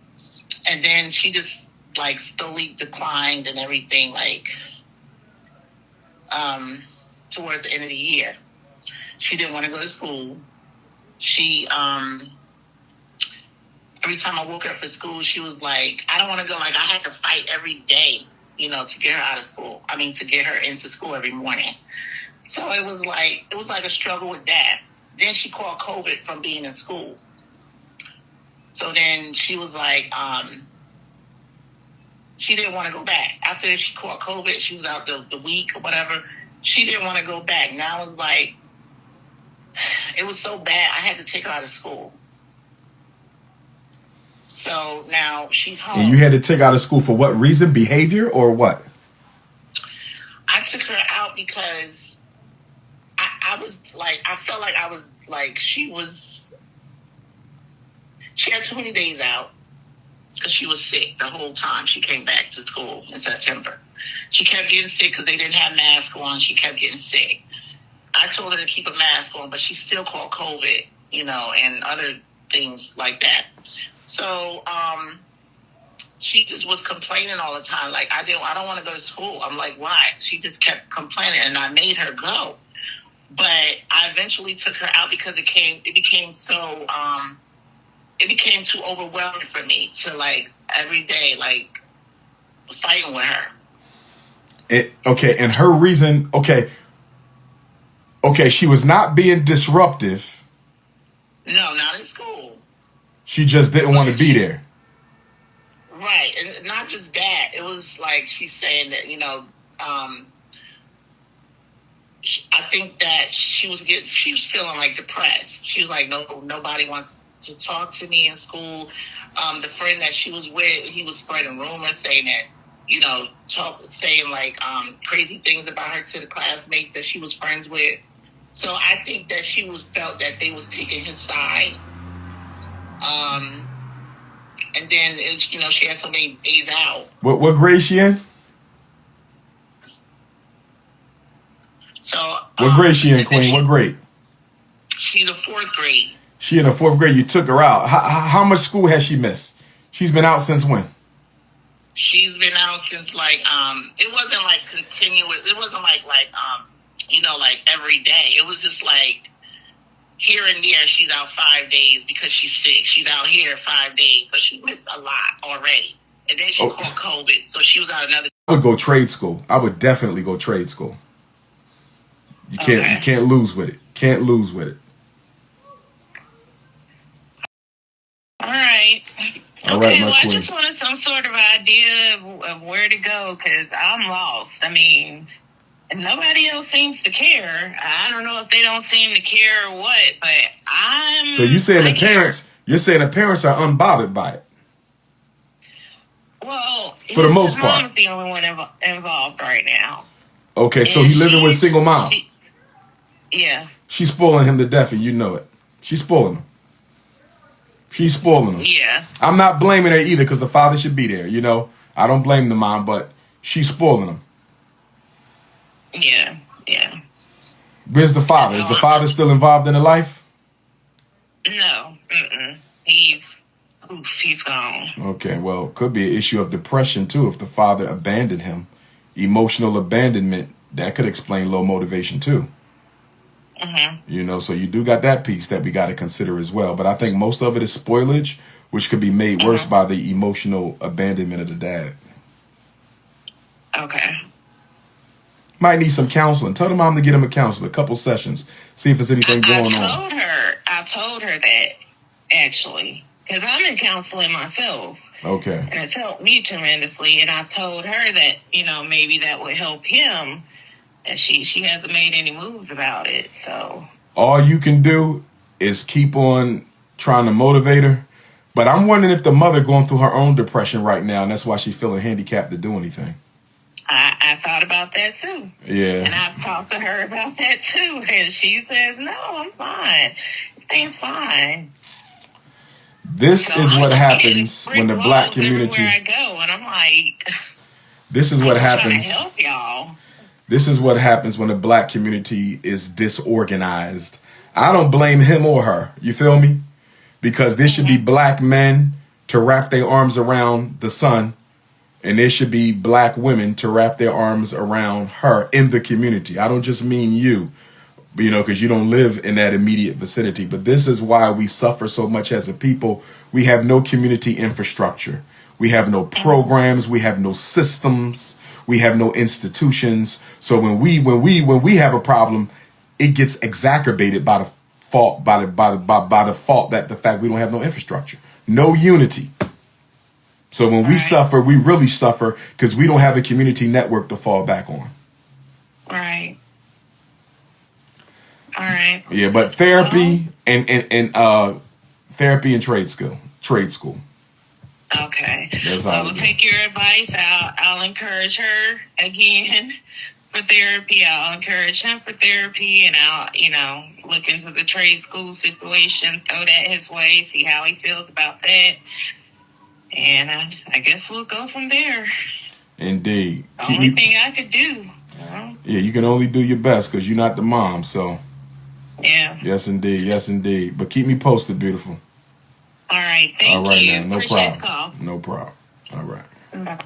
S5: And then she just like slowly declined and everything, like towards the end of the year. She didn't want to go to school. She every time I woke her up for school, she was like, I don't want to go. Like, I had to fight every day, to get her out of school. I mean, to get her into school every morning. So it was like a struggle with that. Then she caught COVID from being in school. So then she was like, she didn't want to go back. After she caught COVID, she was out the week or whatever. She didn't want to go back. Now it was like, it was so bad, I had to take her out of school. So now she's home.
S1: And you had to take her out of school for what reason? Behavior or what?
S5: I took her out because I was like, I felt like I was like, she had too many days out because she was sick the whole time she came back to school in September. She kept getting sick because they didn't have masks on. She kept getting sick. I told her to keep a mask on, but she still caught COVID, and other things like that. So she just was complaining all the time. Like, I don't want to go to school. I'm like, why? She just kept complaining, and I made her go. But I eventually took her out because it became too overwhelming for me to, like, every day, like, fighting with her.
S1: And her reason, okay, she was not being disruptive.
S5: No, not in school.
S1: She just didn't want to be there.
S5: Right, and not just that. It was like she's saying that, I think that she was feeling like depressed. She was like, nobody wants to talk to me in school. The friend that she was with, he was spreading rumors saying that, saying like crazy things about her to the classmates that she was friends with. So I think that she felt that they was taking his side. And then she had so many days out.
S1: What grade she in?
S5: So
S1: what grade she in, Queen? What grade?
S5: She's in 4th grade.
S1: She in the 4th grade. You took her out. How much school has she missed? She's been out since when?
S5: She's been out since like it wasn't like continuous. It wasn't like like every day. It was just like here and there. She's out 5 days because she's sick. She's out here 5 days, so she missed a lot already. And then she caught COVID, so she was out another.
S1: I would go trade school. I would definitely go trade school. You can't lose with it. Can't lose with it.
S5: All right,
S1: my
S5: well,
S1: queen.
S5: I just wanted some sort of idea of where to go because I'm lost. I mean, nobody else seems to care. I don't know if they don't seem to care or what, but I'm.
S1: So you're saying the parents are unbothered by it?
S5: Well,
S1: for the most part,
S5: mom's the only one involved right now.
S1: Okay, so he living with single mom.
S5: Yeah.
S1: She's spoiling him to death, and you know it. She's spoiling him. She's spoiling him.
S5: Yeah.
S1: I'm not blaming her either because the father should be there. I don't blame the mom, but she's spoiling him.
S5: Yeah.
S1: Where's the father? Is the father still involved in the life?
S5: No. He's gone.
S1: Okay, well, could be an issue of depression too if the father abandoned him. Emotional abandonment that could explain low motivation too. You know, so you do got that piece that we got to consider as well. But I think most of it is spoilage, which could be made worse by the emotional abandonment of the dad.
S5: Okay.
S1: Might need some counseling. Tell the mom to get him a counselor, a couple sessions, see if there's anything going on.
S5: I told her that, actually, because I'm in counseling myself.
S1: Okay.
S5: And it's helped me tremendously. And I've told her that, you know, maybe that would help him. And she hasn't made any moves about it. So
S1: all you can do is keep on trying to motivate her. But I'm wondering if the mother going through her own depression right now, and that's why she's feeling handicapped to do anything.
S5: I thought about that too.
S1: Yeah.
S5: And I've talked to her about that too. And she says, no, I'm fine. Everything's fine.
S1: This is what happens when the black community.
S5: Everywhere I go, and I'm like,
S1: this is what happens.
S5: Trying to help y'all.
S1: This is what happens when the black community is disorganized. I don't blame him or her. You feel me? Because there should be black men to wrap their arms around the son, and there should be black women to wrap their arms around her in the community. I don't just mean you, you know, because you don't live in that immediate vicinity. But this is why we suffer so much as a people. We have no community infrastructure. We have no programs. We have no systems. We have no institutions. So when we have a problem, it gets exacerbated by the fault by the fault that the fact we don't have no infrastructure, no unity. So when we suffer, we really suffer because we don't have a community network to fall back on.
S5: Right. All right.
S1: Yeah, but therapy and therapy and trade school.
S5: Okay.
S1: I
S5: will take your advice. I'll encourage her again for therapy. I'll encourage him for therapy, and I'll, you know, look into the trade school situation, throw that his way, see how he feels about that. And I guess we'll go from there.
S1: Indeed.
S5: The only thing I could do. You know?
S1: Yeah, you can only do your best because you're not the mom, so.
S5: Yeah.
S1: Yes, indeed. Yes, indeed. But keep me posted, beautiful.
S5: All right. Thank you.
S1: All right, now. No
S5: Appreciate
S1: problem.
S5: the call.
S1: No problem. All right.
S5: Bye.